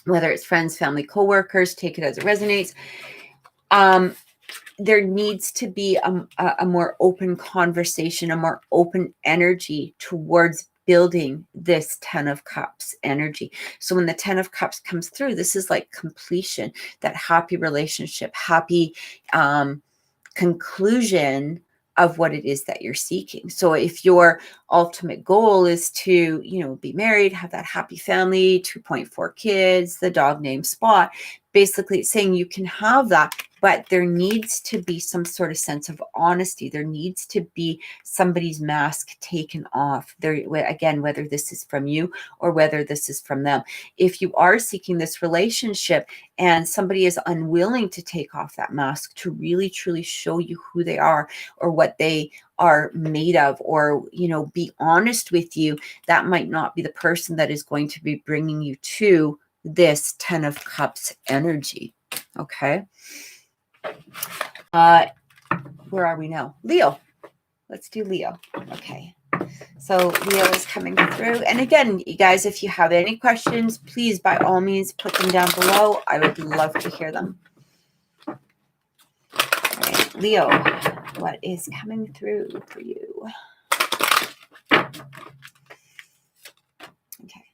whether it's friends, family, co-workers, take it as it resonates, there needs to be a more open conversation, a more open energy towards building this 10 of cups energy. So when the 10 of cups comes through, this is like completion, that happy relationship, happy conclusion of what it is that you're seeking. So if your ultimate goal is to, be married, have that happy family, 2.4 kids, the dog named Spot, basically it's saying you can have that, but there needs to be some sort of sense of honesty. There needs to be somebody's mask taken off. There, again, whether this is from you or whether this is from them. If you are seeking this relationship and somebody is unwilling to take off that mask to really truly show you who they are or what they are made of, or be honest with you, that might not be the person that is going to be bringing you to this 10 of cups energy. Okay. Where are we now? Leo. Let's do Leo. Okay. So Leo is coming through. And again, you guys, if you have any questions, please, by all means, put them down below. I would love to hear them. All right, Leo, what is coming through for you? Okay.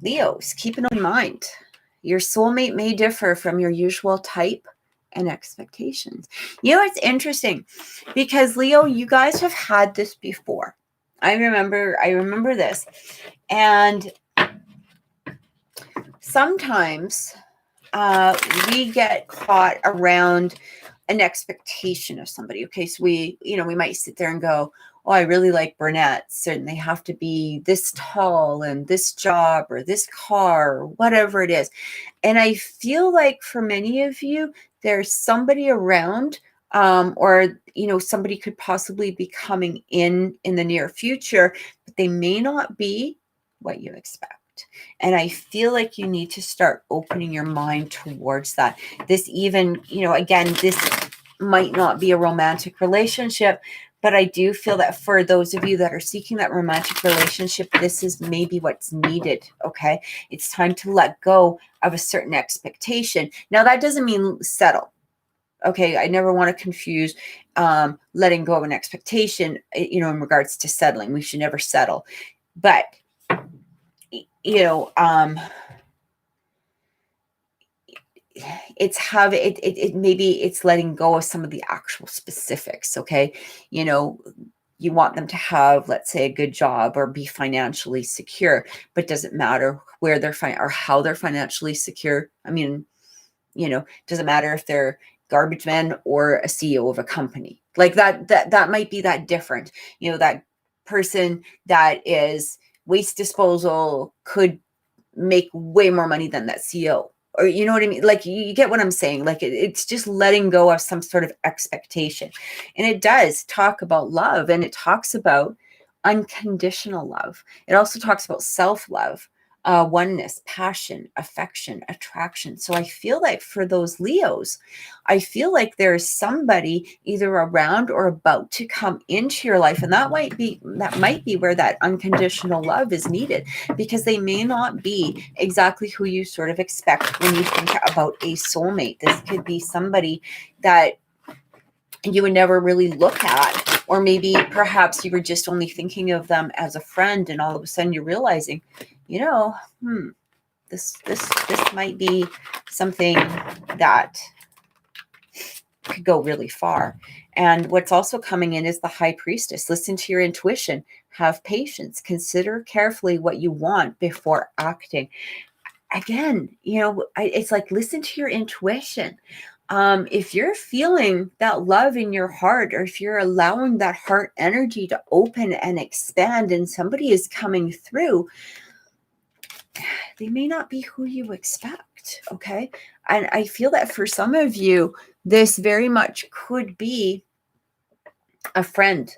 Leos, keep in mind, your soulmate may differ from your usual type and expectations. It's interesting because Leo, you guys have had this before. I remember this. And sometimes we get caught around an expectation of somebody. Okay, so we might sit there and go, oh, I really like brunettes, and they have to be this tall and this job or this car or whatever it is. And I feel like for many of you, there's somebody around, or somebody could possibly be coming in the near future, but they may not be what you expect. And I feel like you need to start opening your mind towards that. This even, again, this might not be a romantic relationship, but I do feel that for those of you that are seeking that romantic relationship, this is maybe what's needed, okay? It's time to let go of a certain expectation. Now, that doesn't mean settle, okay? I never want to confuse letting go of an expectation, in regards to settling. We should never settle. But, maybe it's letting go of some of the actual specifics. Okay. You want them to have, let's say, a good job or be financially secure, but does it matter where they're or how they're financially secure? I mean, does it matter if they're garbage men or a CEO of a company? Like that might be that different. That person that is waste disposal could make way more money than that CEO. Or you know what I mean? Like, you get what I'm saying? Like, it's just letting go of some sort of expectation. And it does talk about love, and it talks about unconditional love. It also talks about self-love, oneness, passion, affection, attraction. So I feel like for those Leos, I feel like there's somebody either around or about to come into your life. And that might be where that unconditional love is needed, because they may not be exactly who you sort of expect when you think about a soulmate. This could be somebody that you would never really look at, or maybe perhaps you were just only thinking of them as a friend, and all of a sudden you're realizing, this might be something that could go really far. And what's also coming in is the High Priestess. Listen to your intuition. Have patience. Consider carefully what you want before acting. Again, you know, it's like, listen to your intuition. If you're feeling that love in your heart, or if you're allowing that heart energy to open and expand, and somebody is coming through, they may not be who you expect. Okay. And I feel that for some of you, this very much could be a friend,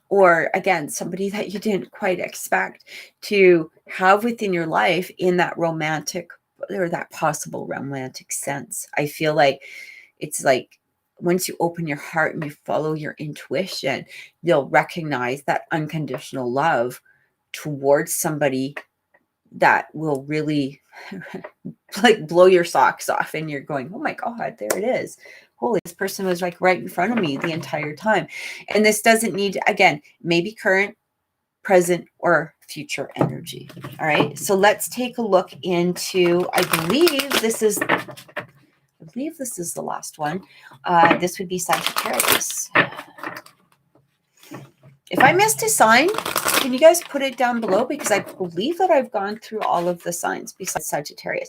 or again, somebody that you didn't quite expect to have within your life in that romantic, or that possible romantic sense. I feel like it's like, once you open your heart and you follow your intuition, you'll recognize that unconditional love towards somebody that will really like blow your socks off, and you're going, oh my God, there it is. Holy, this person was like right in front of me the entire time. And this doesn't need, again, maybe current, present, or future energy. All right. So let's take a look into, I believe this is the last one. This would be Sagittarius. If I missed a sign, can you guys put it down below? Because I believe that I've gone through all of the signs besides Sagittarius.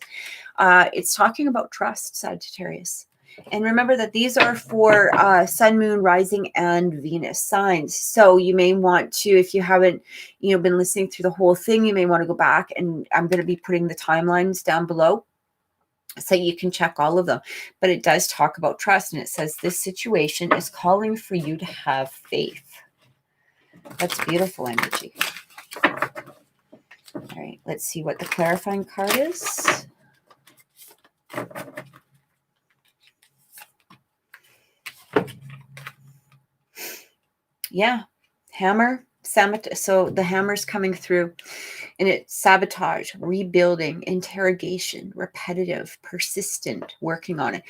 It's talking about trust, Sagittarius. And remember that these are for Sun, Moon, Rising, and Venus signs. So you may want to, if you haven't, been listening through the whole thing, you may want to go back, and I'm going to be putting the timelines down below so you can check all of them. But it does talk about trust, and it says this situation is calling for you to have faith. That's beautiful energy. All right, let's see what the clarifying card is. Yeah, hammer, so the hammer's coming through, and it's sabotage, rebuilding, interrogation, repetitive, persistent, working on it.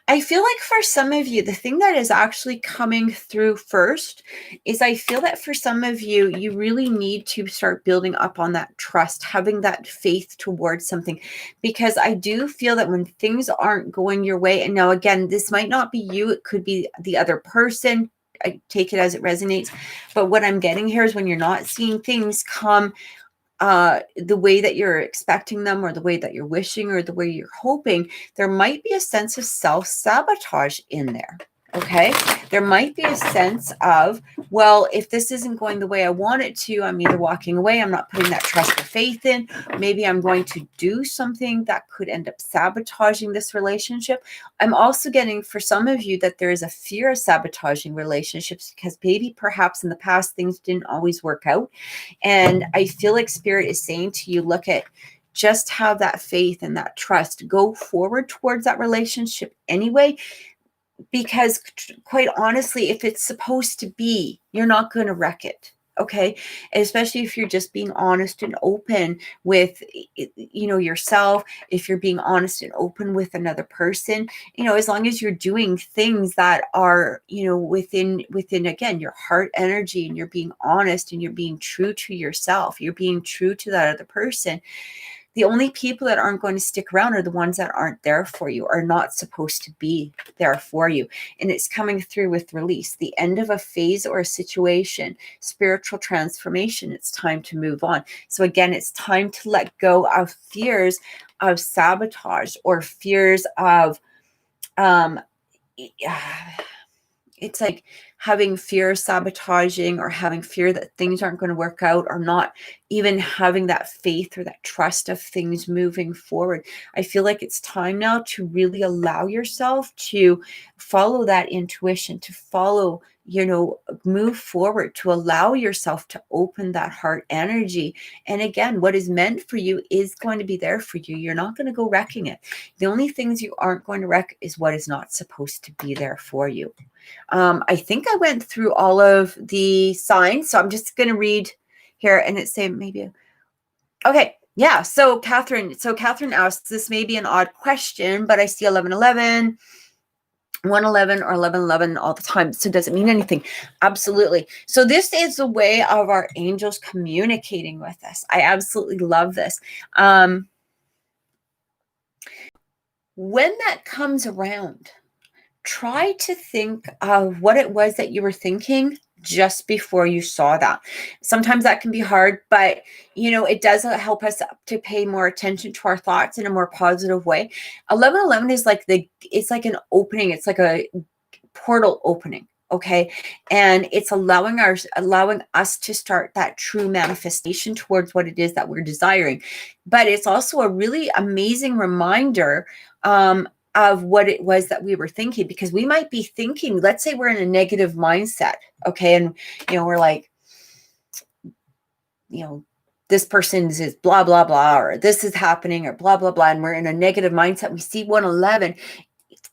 I feel like for some of you, the thing that is actually coming through first is, I feel that for some of you, you really need to start building up on that trust, having that faith towards something, because I do feel that when things aren't going your way, and now again, this might not be you, it could be the other person. I take it as it resonates. But what I'm getting here is when you're not seeing things come the way that you're expecting them, or the way that you're wishing, or the way you're hoping, there might be a sense of self-sabotage in there. Okay, there might be a sense of, well, if this isn't going the way I want it to, I'm either walking away, I'm not putting that trust or faith in, maybe I'm going to do something that could end up sabotaging this relationship. I'm also getting, for some of you, that there is a fear of sabotaging relationships, because maybe perhaps in the past things didn't always work out. And I feel like Spirit is saying to you, look at, just have that faith and that trust, go forward towards that relationship anyway. Because quite honestly, if it's supposed to be, you're not going to wreck it. Okay. Especially if you're just being honest and open with, yourself, if you're being honest and open with another person, as long as you're doing things that are, within, again, your heart energy, and you're being honest, and you're being true to yourself, you're being true to that other person. The only people that aren't going to stick around are the ones that aren't there for you, are not supposed to be there for you. And it's coming through with release, the end of a phase or a situation, spiritual transformation. It's time to move on. So again, it's time to let go of fears of sabotage, or fears of, it's like having fear of sabotaging, or having fear that things aren't going to work out, or not even having that faith or that trust of things moving forward. I feel like it's time now to really allow yourself to follow that intuition, to follow, move forward, to allow yourself to open that heart energy. And again, what is meant for you is going to be there for you. You're not going to go wrecking it. The only things you aren't going to wreck is what is not supposed to be there for you. I think I went through all of the signs, so I'm just going to read here, and it's saying maybe, okay. Yeah. So Catherine asks, this may be an odd question, but I see 1111, 111, or 1111 all the time. So does it mean anything? Absolutely. So this is a way of our angels communicating with us. I absolutely love this. When that comes around, try to think of what it was that you were thinking just before you saw that. Sometimes that can be hard, but it does help us to pay more attention to our thoughts in a more positive way. 1111 is like it's like an opening. It's like a portal opening. Okay. And it's allowing us to start that true manifestation towards what it is that we're desiring. But it's also a really amazing reminder of what it was that we were thinking, because we might be thinking, let's say we're in a negative mindset. Okay. And, we're like, this person is blah, blah, blah, or this is happening, or blah, blah, blah. And we're in a negative mindset. We see 111.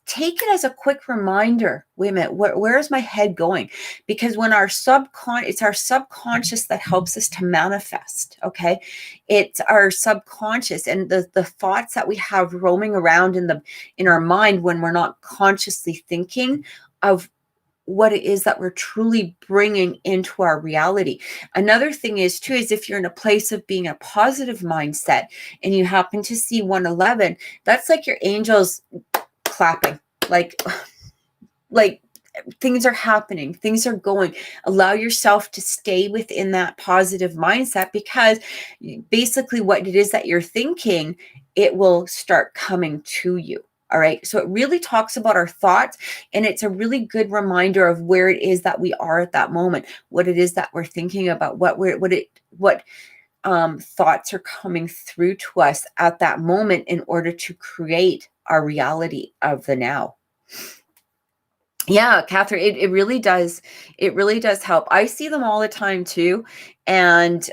Take it as a quick reminder. Wait a minute, where is my head going? Because when it's our subconscious that helps us to manifest. Okay. It's our subconscious and the thoughts that we have roaming around in our mind when we're not consciously thinking of what it is that we're truly bringing into our reality. Another thing is if you're in a place of being a positive mindset and you happen to see 111, that's like your angels clapping, like things are happening, things are going. Allow yourself to stay within that positive mindset, because basically what it is that you're thinking, it will start coming to you. All right. So it really talks about our thoughts, and it's a really good reminder of where it is that we are at that moment, what it is that we're thinking about, what thoughts are coming through to us at that moment in order to create our reality of the now. Yeah, Catherine, it really does. It really does help. I see them all the time too. And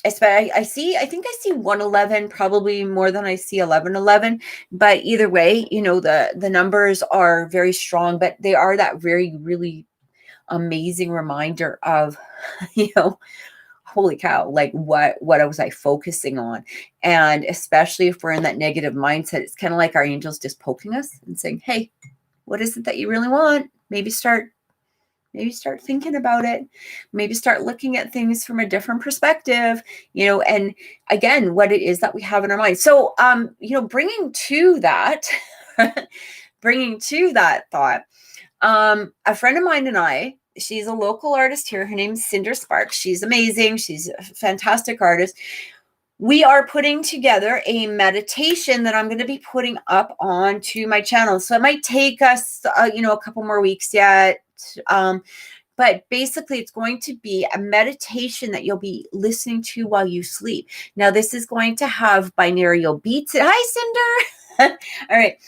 especially I think I see 111 probably more than I see 1111. But either way, the numbers are very strong, but they are that very, really amazing reminder of, holy cow, like what was I focusing on? And especially if we're in that negative mindset, it's kind of like our angels just poking us and saying, hey, what is it that you really want? Maybe start thinking about it. Maybe start looking at things from a different perspective, and again, what it is that we have in our mind. So, bringing to that thought, a friend of mine and I, she's a local artist here. Her name's Cinder Sparks. She's amazing. She's a fantastic artist. We are putting together a meditation that I'm going to be putting up onto my channel. So it might take us, a couple more weeks yet. But basically, it's going to be a meditation that you'll be listening to while you sleep. Now, this is going to have binaural beats. Hi, Cinder. All right.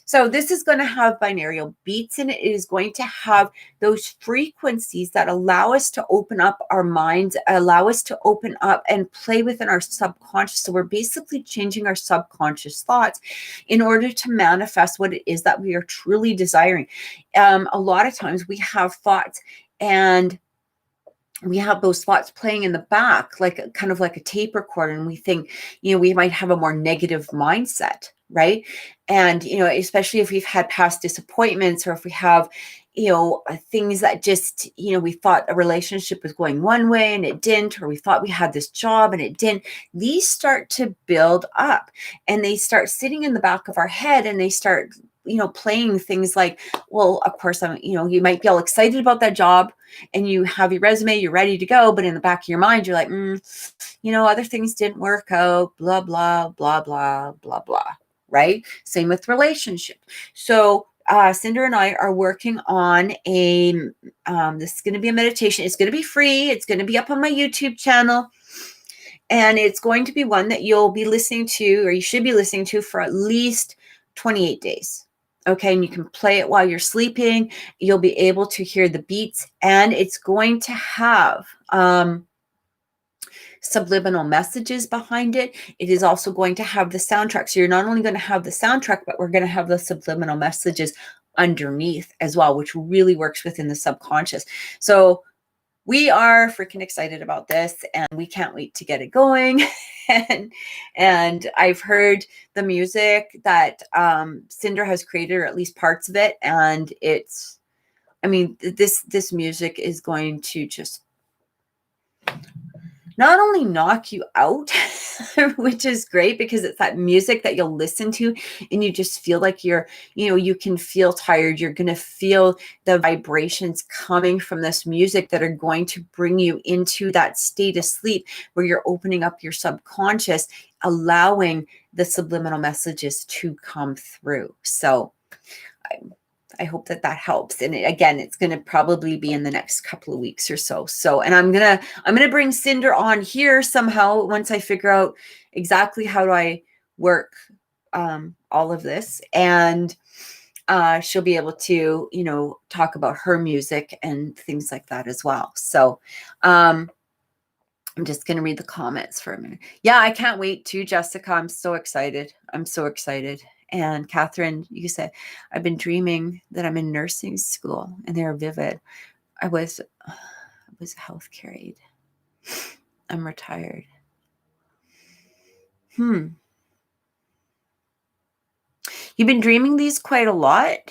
So this is going to have binaural beats, and it is going to have those frequencies that allow us to open up our minds, allow us to open up and play within our subconscious. So we're basically changing our subconscious thoughts in order to manifest what it is that we are truly desiring. A lot of times we have thoughts, and we have those thoughts playing in the back, like kind of like a tape recorder, and we think, we might have a more negative mindset, right? And, especially if we've had past disappointments, or if we have, things that just, we thought a relationship was going one way and it didn't, or we thought we had this job and it didn't. These start to build up, and they start sitting in the back of our head, and they start, playing things like, well, of course, you might be all excited about that job, and you have your resume, you're ready to go. But in the back of your mind, you're like, other things didn't work out, blah, blah, blah, blah, blah, blah. Right? Same with relationship. So Cinder and I are working on this is going to be a meditation. It's going to be free. It's going to be up on my YouTube channel. And it's going to be one that you'll be listening to, or you should be listening to, for at least 28 days. Okay. And you can play it while you're sleeping. You'll be able to hear the beats, and it's going to have subliminal messages behind it. It is also going to have the soundtrack. So you're not only going to have the soundtrack, but we're going to have the subliminal messages underneath as well, which really works within the subconscious. So we are freaking excited about this, and we can't wait to get it going. and I've heard the music that Cinder has created, or at least parts of it, and this music is going to just not only knock you out, which is great because it's that music that you'll listen to and you just feel like you're, you can feel tired. You're going to feel the vibrations coming from this music that are going to bring you into that state of sleep where you're opening up your subconscious, allowing the subliminal messages to come through. So I hope that helps. And again, it's going to probably be in the next couple of weeks or so. So, and I'm going to bring Cinder on here somehow once I figure out exactly how do I work all of this. And she'll be able to, talk about her music and things like that as well. So, I'm just going to read the comments for a minute. Yeah, I can't wait to, Jessica. I'm so excited. And Catherine, you said, I've been dreaming that I'm in nursing school and they're vivid. I was healthcare aide. I'm retired. You've been dreaming these quite a lot.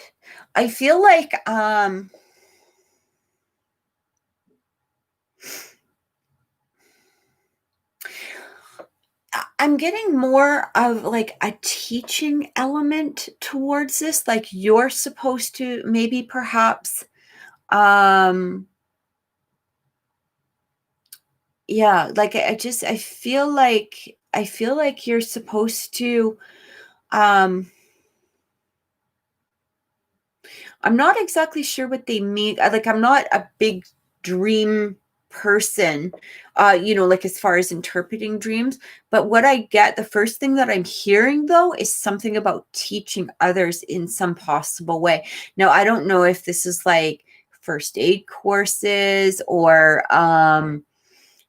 I feel like, I'm getting more of like a teaching element towards this. Like you're supposed to maybe perhaps, yeah, like I feel like you're supposed to, I'm not exactly sure what they mean. Like I'm not a big dream person, like as far as interpreting dreams, but what I get, the first thing that I'm hearing though is something about teaching others in some possible way. Now, I don't know if this is like first aid courses or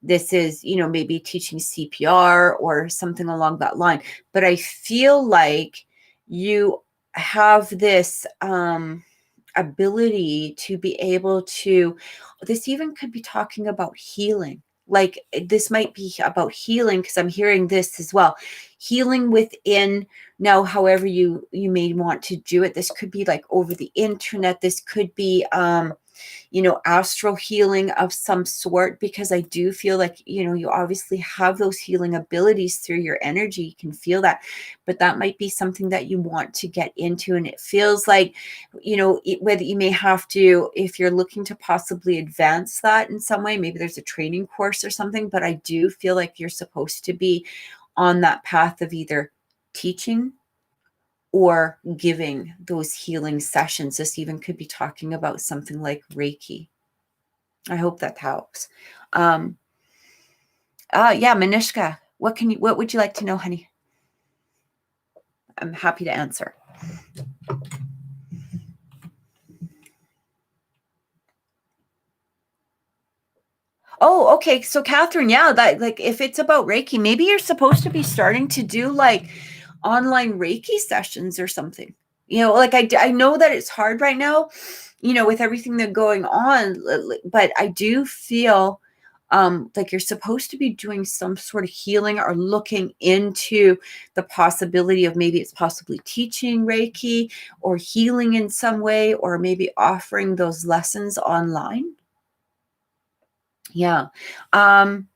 this is, maybe teaching CPR or something along that line, but I feel like you have this ability to be able to, this even could be talking about healing. Like this might be about healing because I'm hearing this as well. Healing within, now, however you may want to do it. This could be like over the internet. This could be, astral healing of some sort, because I do feel like, you obviously have those healing abilities through your energy. You can feel that, but that might be something that you want to get into. And it feels like, whether you may have to, if you're looking to possibly advance that in some way, maybe there's a training course or something, but I do feel like you're supposed to be on that path of either teaching or giving those healing sessions. This even could be talking about something like Reiki. I hope that helps. Yeah, Manishka, what would you like to know, honey? I'm happy to answer. Oh, okay. So Catherine, yeah, that like if it's about Reiki, maybe you're supposed to be starting to do like online Reiki sessions or something. Like I know that it's hard right now, with everything that's going on, but I do feel like you're supposed to be doing some sort of healing or looking into the possibility of maybe it's possibly teaching Reiki or healing in some way, or maybe offering those lessons online. Yeah. Current.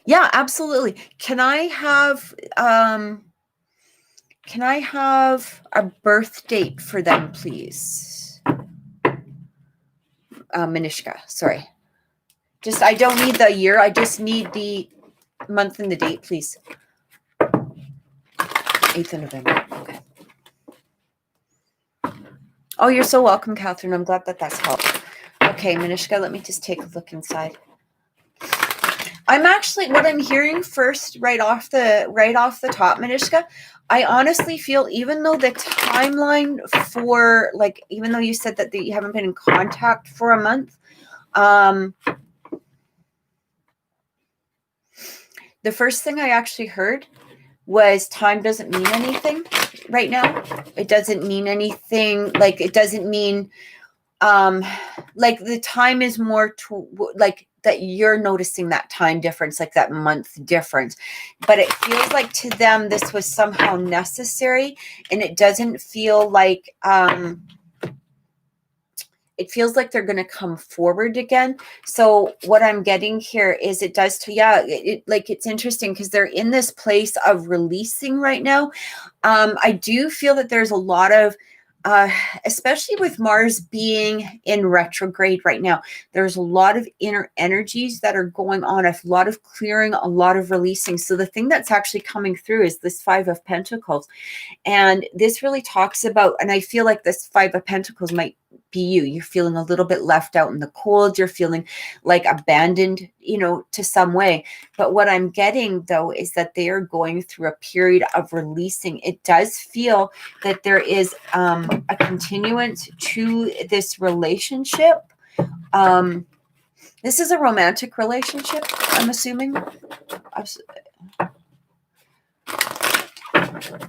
Yeah, absolutely. Can I have a birth date for them, please? Manishka, sorry. I don't need the year. I just need the month and the date, please. 8th of November. Okay. Oh, you're so welcome, Catherine. I'm glad that that's helped. Okay, Manishka, let me just take a look inside. I'm actually, what I'm hearing first, right off the top, Manishka, I honestly feel, even though the timeline for, like, even though you said that you haven't been in contact for a month, the first thing I actually heard was time doesn't mean anything right now. It doesn't mean anything. Like, it doesn't mean, like the time is more to like that you're noticing that time difference, like that month difference, but it feels like to them this was somehow necessary, and it doesn't feel like it feels like they're going to come forward again. So what I'm getting here is it does to, yeah, like it's interesting because they're in this place of releasing right now. I do feel that there's a lot of, especially with Mars being in retrograde right now, there's a lot of inner energies that are going on, a lot of clearing, a lot of releasing. So the thing that's actually coming through is this Five of Pentacles. And this really talks about, and I feel like this Five of Pentacles might be you. You're feeling a little bit left out in the cold. You're feeling like abandoned, you know, to some way. But what I'm getting though is that they are going through a period of releasing. It does feel that there is a continuance to this relationship. This is a romantic relationship, I'm assuming.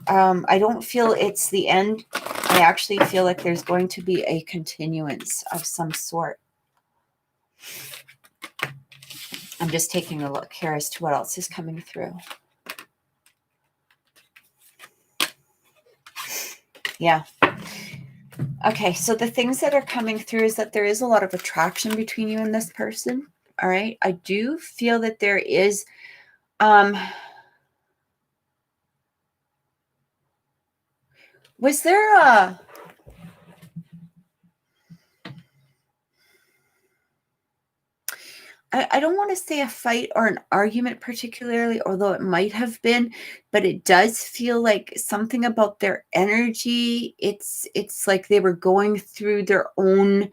I don't feel it's the end. I actually feel like there's going to be a continuance of some sort. I'm just taking a look here as to what else is coming through. Yeah. Okay, so the things that are coming through is that there is a lot of attraction between you and this person. All right. I do feel that there is was there a I don't want to say a fight or an argument particularly, although it might have been, but it does feel like something about their energy. It's like they were going through their own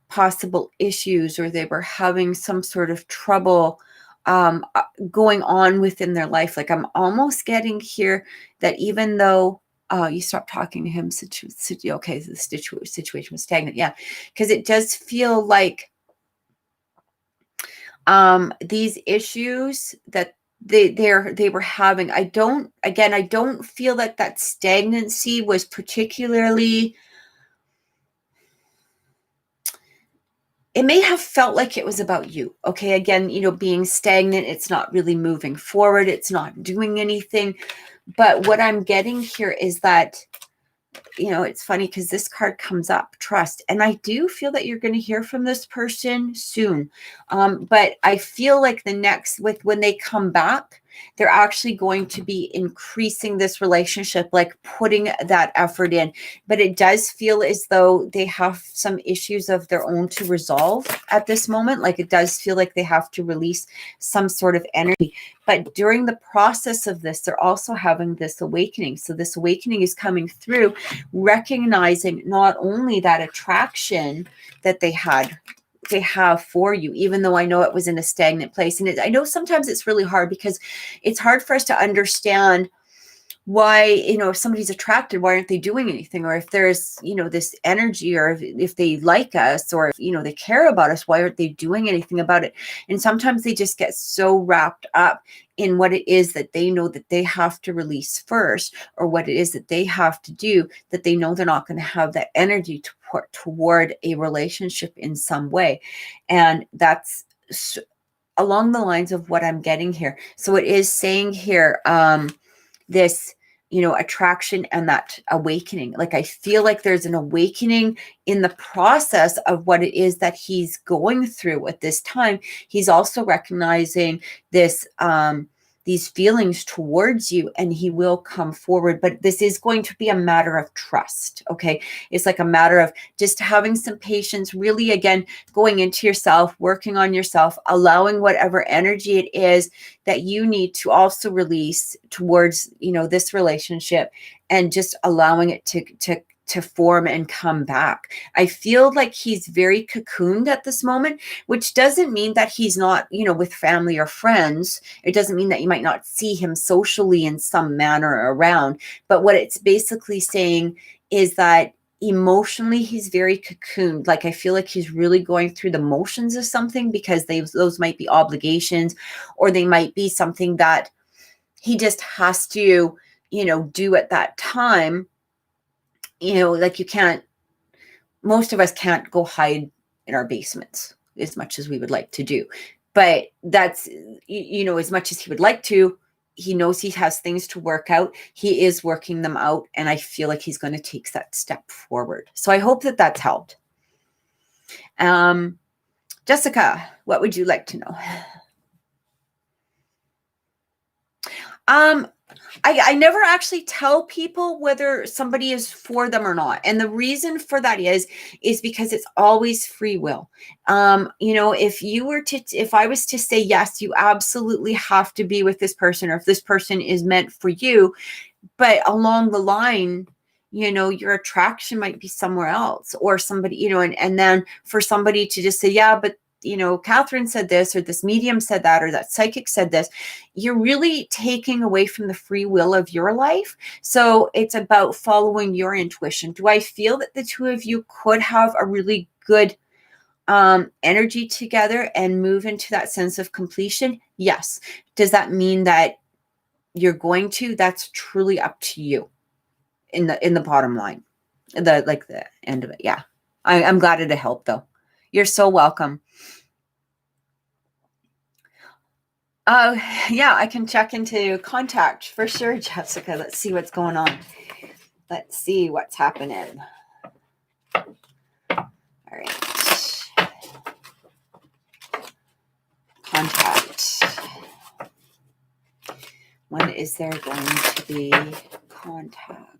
possible issues, or they were having some sort of trouble going on within their life. Like I'm almost getting here that even though you stop talking to him, okay, the situation was stagnant. Yeah, because it does feel like these issues that they were having, I don't feel that stagnancy was particularly, it may have felt like it was about you. Okay, again, you know, being stagnant, it's not really moving forward, it's not doing anything. But what I'm getting here is that, you know, it's funny because this card comes up, trust. And I do feel that you're going to hear from this person soon. But I feel like when they come back, they're actually going to be increasing this relationship, like putting that effort in. But it does feel as though they have some issues of their own to resolve at this moment. Like it does feel like they have to release some sort of energy. But during the process of this, they're also having this awakening. So this awakening is coming through, recognizing not only that attraction that they have for you, even though I know it was in a stagnant place. And I know sometimes it's really hard because it's hard for us to understand why, you know, if somebody's attracted, why aren't they doing anything? Or if there's, you know, this energy, or if they like us, or if, you know, they care about us, why aren't they doing anything about it? And sometimes they just get so wrapped up in what it is that they know that they have to release first, or what it is that they have to do, that they know they're not going to have that energy to put toward a relationship in some way. And that's along the lines of what I'm getting here. So it is saying here, this, you know, attraction and that awakening. Like I feel like there's an awakening in the process of what it is that he's going through at this time. He's also recognizing this these feelings towards you, and he will come forward. But this is going to be a matter of trust. Okay, it's like a matter of just having some patience, really, again, going into yourself, working on yourself, allowing whatever energy it is that you need to also release towards, you know, this relationship, and just allowing it to form and come back. I feel like he's very cocooned at this moment, which doesn't mean that he's not, you know, with family or friends. It doesn't mean that you might not see him socially in some manner around. But what it's basically saying is that emotionally he's very cocooned. Like I feel like he's really going through the motions of something, because those might be obligations, or they might be something that he just has to, you know, do at that time. You know, like most of us can't go hide in our basements as much as we would like to do. But that's, you know, as much as he would like to, he knows he has things to work out. He is working them out. And I feel like he's going to take that step forward. So I hope that that's helped. Jessica, what would you like to know? I never actually tell people whether somebody is for them or not. And the reason for that is because it's always free will. You know, if I was to say, yes, you absolutely have to be with this person, or if this person is meant for you, but along the line, you know, your attraction might be somewhere else, or somebody, you know, and then for somebody to just say, yeah, but you know, Catherine said this, or this medium said that, or that psychic said this, you're really taking away from the free will of your life. So it's about following your intuition. Do I feel that the two of you could have a really good energy together and move into that sense of completion? Yes. Does that mean that you're going to? That's truly up to you in the bottom line, the end of it. Yeah. I'm glad to help though. You're so welcome. Yeah, I can check into contact for sure, Jessica. Let's see what's going on. Let's see what's happening. All right. Contact. When is there going to be contact?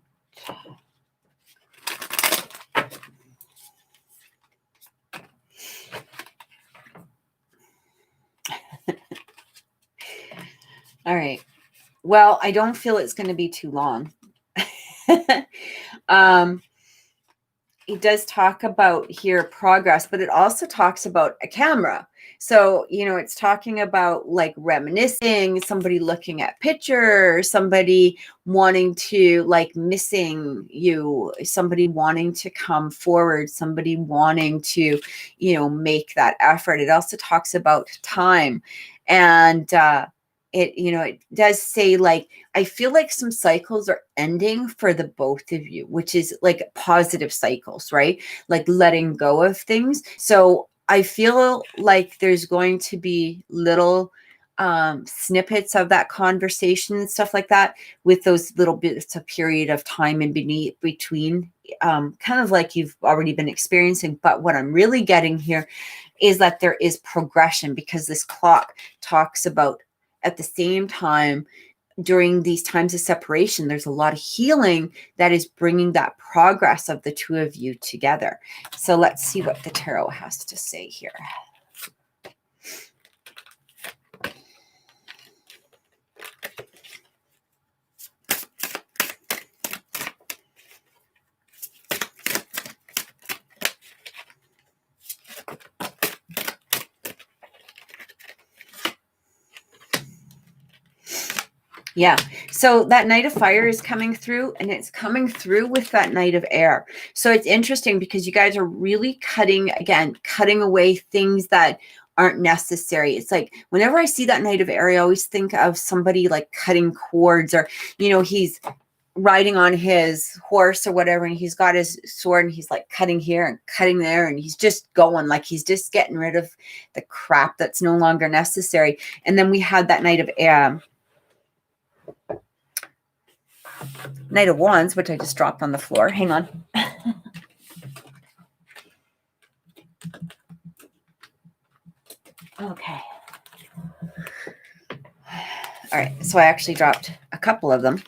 All right. Well, I don't feel it's going to be too long. It does talk about here progress, but it also talks about a camera. So, you know, it's talking about like reminiscing, somebody looking at pictures, somebody wanting to like missing you, somebody wanting to come forward, somebody wanting to, you know, make that effort. It also talks about time. And it, you know, it does say like, I feel like some cycles are ending for the both of you, which is like positive cycles, right? Like letting go of things. So I feel like there's going to be little snippets of that conversation and stuff like that, with those little bits of period of time in between, kind of like you've already been experiencing. But what I'm really getting here is that there is progression, because this clock talks about at the same time, during these times of separation, there's a lot of healing that is bringing that progress of the two of you together. So let's see what the tarot has to say here. Yeah. So that Knight of Fire is coming through, and it's coming through with that Knight of Air. So it's interesting because you guys are really cutting away things that aren't necessary. It's like whenever I see that Knight of Air, I always think of somebody like cutting cords, or, you know, he's riding on his horse or whatever, and he's got his sword and he's like cutting here and cutting there, and he's just going, like he's just getting rid of the crap that's no longer necessary. And then we had that Knight of Wands, which I just dropped on the floor. Hang on. Okay. All right. So I actually dropped a couple of them.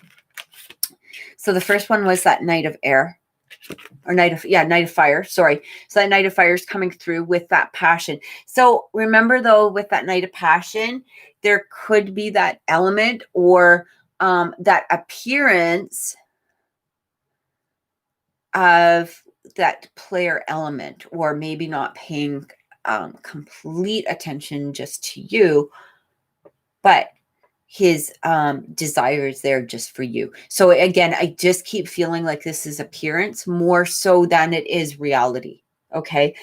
So the first one was that Knight of Air, or Knight of Fire. Sorry. So that Knight of Fire is coming through with that passion. So remember though, with that Knight of Passion, there could be that element, or that appearance of that player element, or maybe not paying complete attention just to you, but his desire is there just for you. So again, I just keep feeling like this is appearance more so than it is reality. Okay.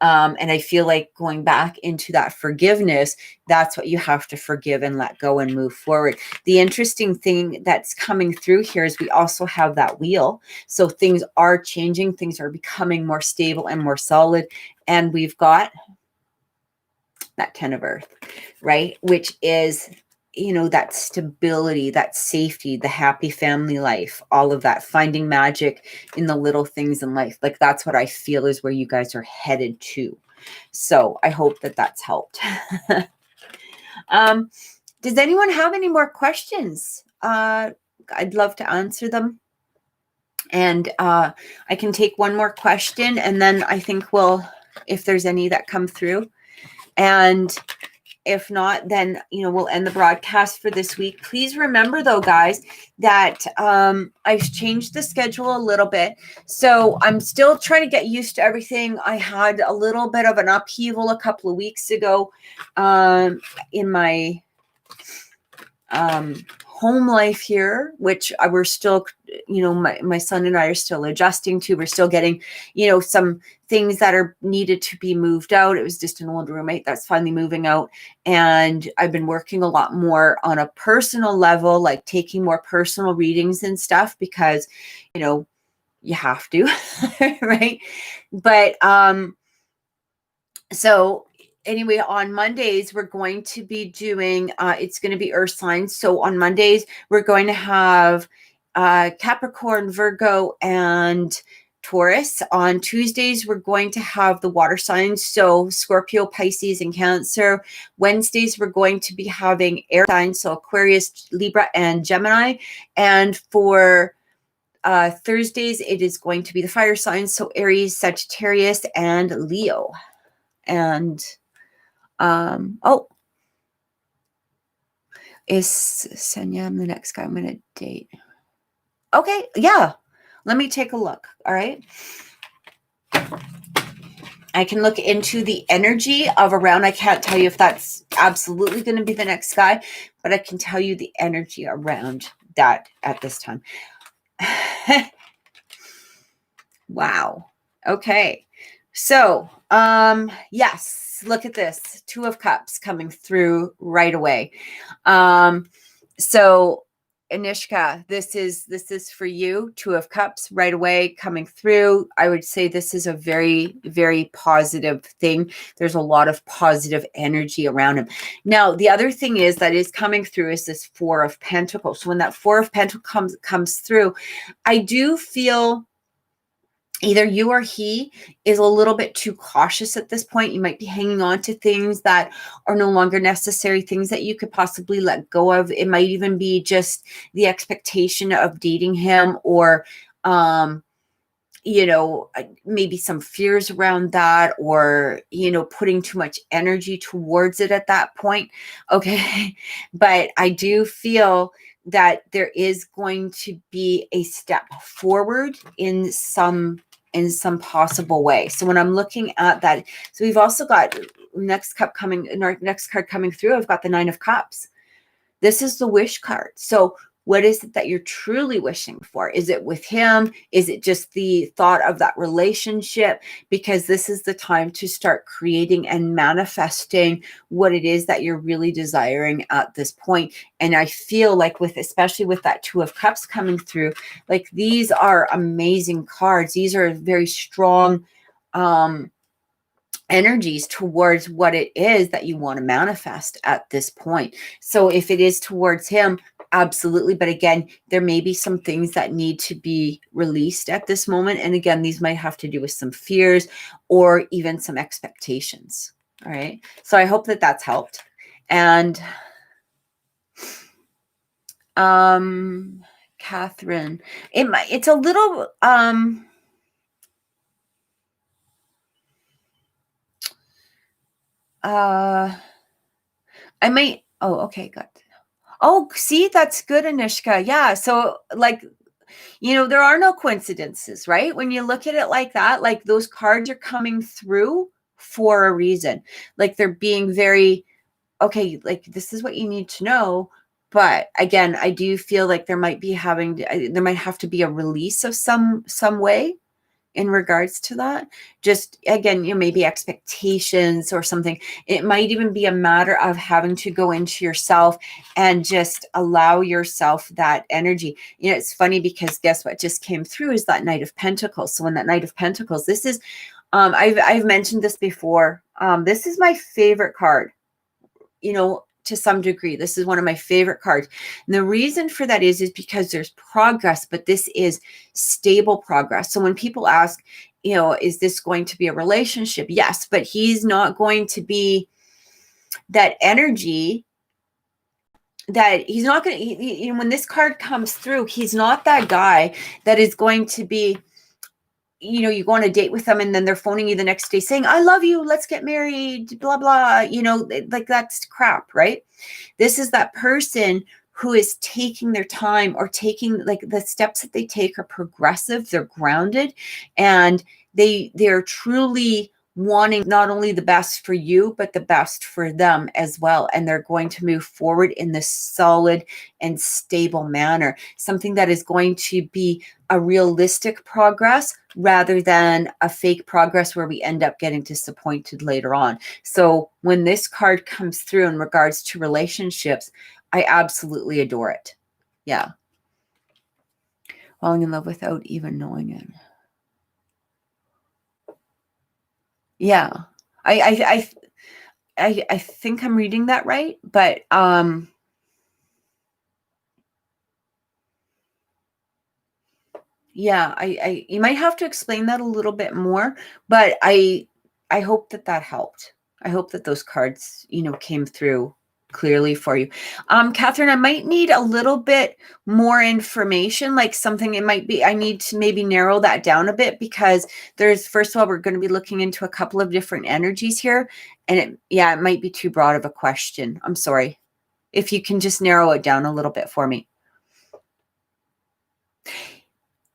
And I feel like going back into that forgiveness, that's what you have to forgive and let go and move forward. The interesting thing that's coming through here is we also have that wheel. So things are changing. Things are becoming more stable and more solid. And we've got that 10 of Earth, right? Which is, you know, that stability, that safety, the happy family life, all of that, finding magic in the little things in life. Like that's what I feel is where you guys are headed to. So I hope that that's helped. Does anyone have any more questions? I'd love to answer them. And I can take one more question, and then I think we'll, if there's any that come through. And if not, then, you know, we'll end the broadcast for this week. Please remember, though, guys, that I've changed the schedule a little bit. So I'm still trying to get used to everything. I had a little bit of an upheaval a couple of weeks ago in my home life here, which we're still, you know, my son and I are still adjusting to. We're still getting, you know, some things that are needed to be moved out. It was just an old roommate that's finally moving out. And I've been working a lot more on a personal level, like taking more personal readings and stuff, because, you know, you have to, right? But, so anyway, on Mondays, we're going to be doing, it's going to be earth signs. So on Mondays, we're going to have Capricorn, Virgo, and Taurus. On Tuesdays, we're going to have the water signs. So Scorpio, Pisces, and Cancer. Wednesdays, we're going to be having air signs. So Aquarius, Libra, and Gemini. And for Thursdays, it is going to be the fire signs. So Aries, Sagittarius, and Leo. And is Senya the next guy I'm going to date? Okay, yeah. Let me take a look. All right. I can look into the energy of around. I can't tell you if that's absolutely going to be the next guy, but I can tell you the energy around that at this time. Wow. Okay. So, yes. Look at this, 2 of Cups coming through right away. So Anishka, this is for you. 2 of Cups right away coming through. I would say this is a very, very positive thing. There's a lot of positive energy around him. Now, the other thing is that is coming through is this 4 of Pentacles. So when that 4 of Pentacles comes through, I do feel either you or he is a little bit too cautious at this point. You might be hanging on to things that are no longer necessary, things that you could possibly let go of. It might even be just the expectation of dating him, or, you know, maybe some fears around that, or, you know, putting too much energy towards it at that point. Okay. But I do feel that there is going to be a step forward in some possible way. So when I'm looking at that, so we've also got next card coming through. I've got the 9 of Cups. This is the wish card. So what is it that you're truly wishing for? Is it with him? Is it just the thought of that relationship? Because this is the time to start creating and manifesting what it is that you're really desiring at this point. And I feel like especially with that 2 of Cups coming through, like these are amazing cards. These are very strong energies towards what it is that you want to manifest at this point. So if it is towards him, absolutely. But again, there may be some things that need to be released at this moment. And again, these might have to do with some fears or even some expectations. All right. So I hope that that's helped. And Catherine, it's a little I might, oh, okay, got it. Oh, see, that's good, Anishka. Yeah. So like, you know, there are no coincidences, right? When you look at it like that, like those cards are coming through for a reason. Like they're being very, okay, like this is what you need to know. But again, I do feel like there might have to be a release of some way in regards to that. Just again, you know, maybe expectations or something. It might even be a matter of having to go into yourself and just allow yourself that energy. You know, it's funny because guess what just came through is that Knight of Pentacles. So when that Knight of Pentacles, this is I've mentioned this before. This is my favorite card, you know, to some degree. This is one of my favorite cards. And the reason for that is because there's progress, but this is stable progress. So when people ask, you know, is this going to be a relationship? Yes, but he's not going to be that energy that he's not going to, you know, when this card comes through, he's not that guy that is going to be, you know, you go on a date with them and then they're phoning you the next day saying, I love you, let's get married, blah, blah, you know, like that's crap, right? This is that person who is taking their time, or taking, like, the steps that they take are progressive, they're grounded, and they're truly wanting not only the best for you, but the best for them as well. And they're going to move forward in this solid and stable manner, something that is going to be a realistic progress rather than a fake progress where we end up getting disappointed later on. So when this card comes through in regards to relationships, I absolutely adore it. Yeah. Falling in love without even knowing it. Yeah. I think I'm reading that right, but yeah, you might have to explain that a little bit more, but I hope that that helped. I hope that those cards, you know, came through clearly for you. Catherine, I might need a little bit more information, like something, it might be, I need to maybe narrow that down a bit, because there's, first of all, we're going to be looking into a couple of different energies here, and it might be too broad of a question. I'm sorry. If you can just narrow it down a little bit for me.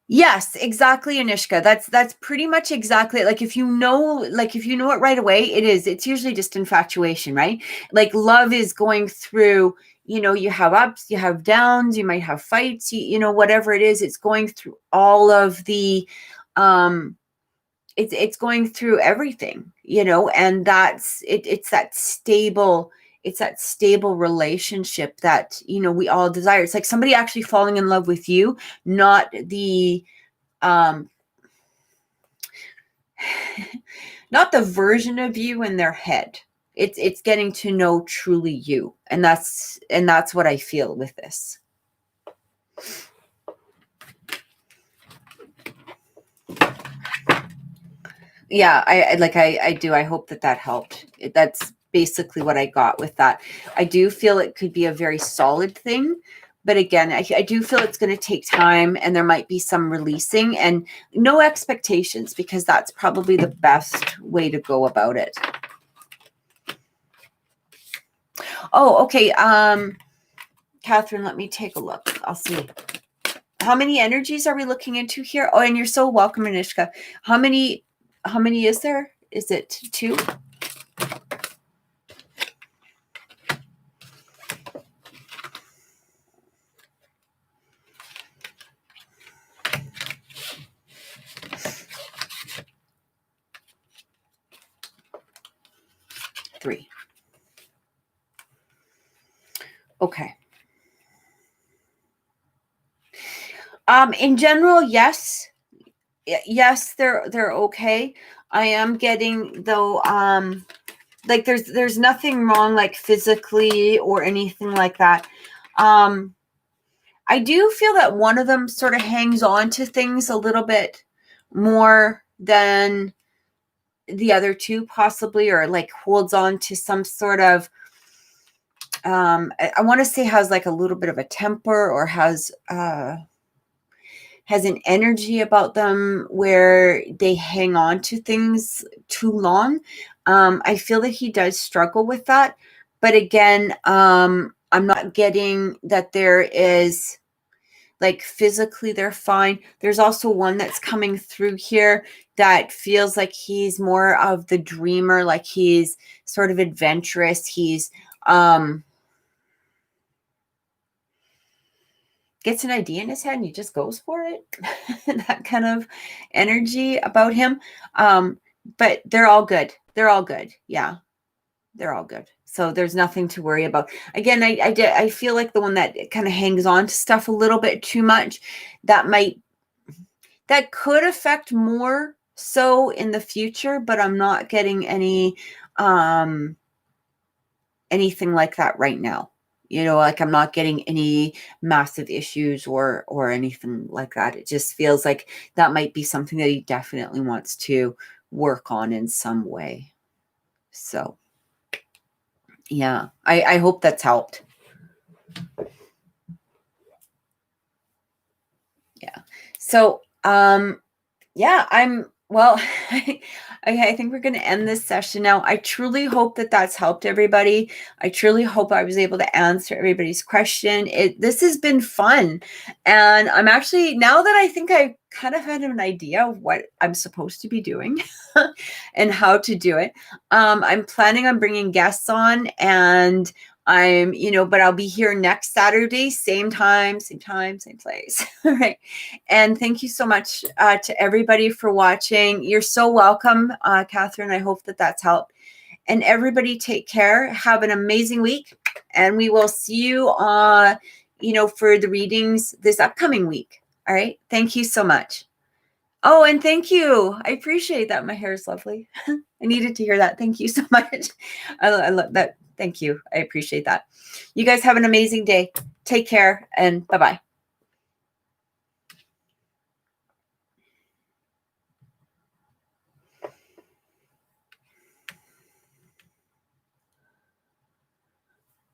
Yes, exactly, Anishka. That's pretty much exactly, like, if you know it right away, it's usually just infatuation, right? Like, love is going through, you know, you have ups, you have downs, you might have fights, you know, whatever it is, it's going through all of the it's going through everything, you know, and it's that stable, it's that stable relationship that, you know, we all desire. It's like somebody actually falling in love with you, not the not the version of you in their head. It's getting to know truly you, and that's what I feel with this. Yeah, I do. I hope that helped. That's basically what I got with that. I do feel it could be a very solid thing, but again, I do feel it's going to take time, and there might be some releasing, and no expectations, because that's probably the best way to go about it. Oh, okay. Catherine, let me take a look. I'll see. How many energies are we looking into here? Oh, and you're so welcome, Anishka. How many is there? Is it 2? Three. Okay. In general, yes. Yes, they're okay. I am getting, though, like, there's nothing wrong, like, physically or anything like that. I do feel that one of them sort of hangs on to things a little bit more than the other two, possibly, or like holds on to some sort of I want to say has like a little bit of a temper, or has an energy about them where they hang on to things too long. I feel that he does struggle with that, but again, I'm not getting that there is, like, physically they're fine. There's also one that's coming through here that feels like he's more of the dreamer, like he's sort of adventurous. He's gets an idea in his head and he just goes for it. That kind of energy about him. But they're all good. They're all good. Yeah, they're all good. So there's nothing to worry about. Again, I feel like the one that kind of hangs on to stuff a little bit too much, that could affect more so in the future, but I'm not getting any anything like that right now. You know, like I'm not getting any massive issues or anything like that. It just feels like that might be something that he definitely wants to work on in some way. So, yeah, I hope that's helped. Yeah. So, yeah, well, I think we're going to end this session now. I truly hope that that's helped everybody. I truly hope I was able to answer everybody's question. This has been fun. And I'm actually, now that I think I kind of had an idea of what I'm supposed to be doing and how to do it, I'm planning on bringing guests on, and but I'll be here next Saturday, same time, same place. All right. And thank you so much to everybody for watching. You're so welcome, Catherine. I hope that that's helped. And everybody take care. Have an amazing week. And we will see you, for the readings this upcoming week. All right. Thank you so much. Oh, and thank you. I appreciate that. My hair is lovely. I needed to hear that. Thank you so much. I love that. Thank you. I appreciate that. You guys have an amazing day. Take care and bye-bye.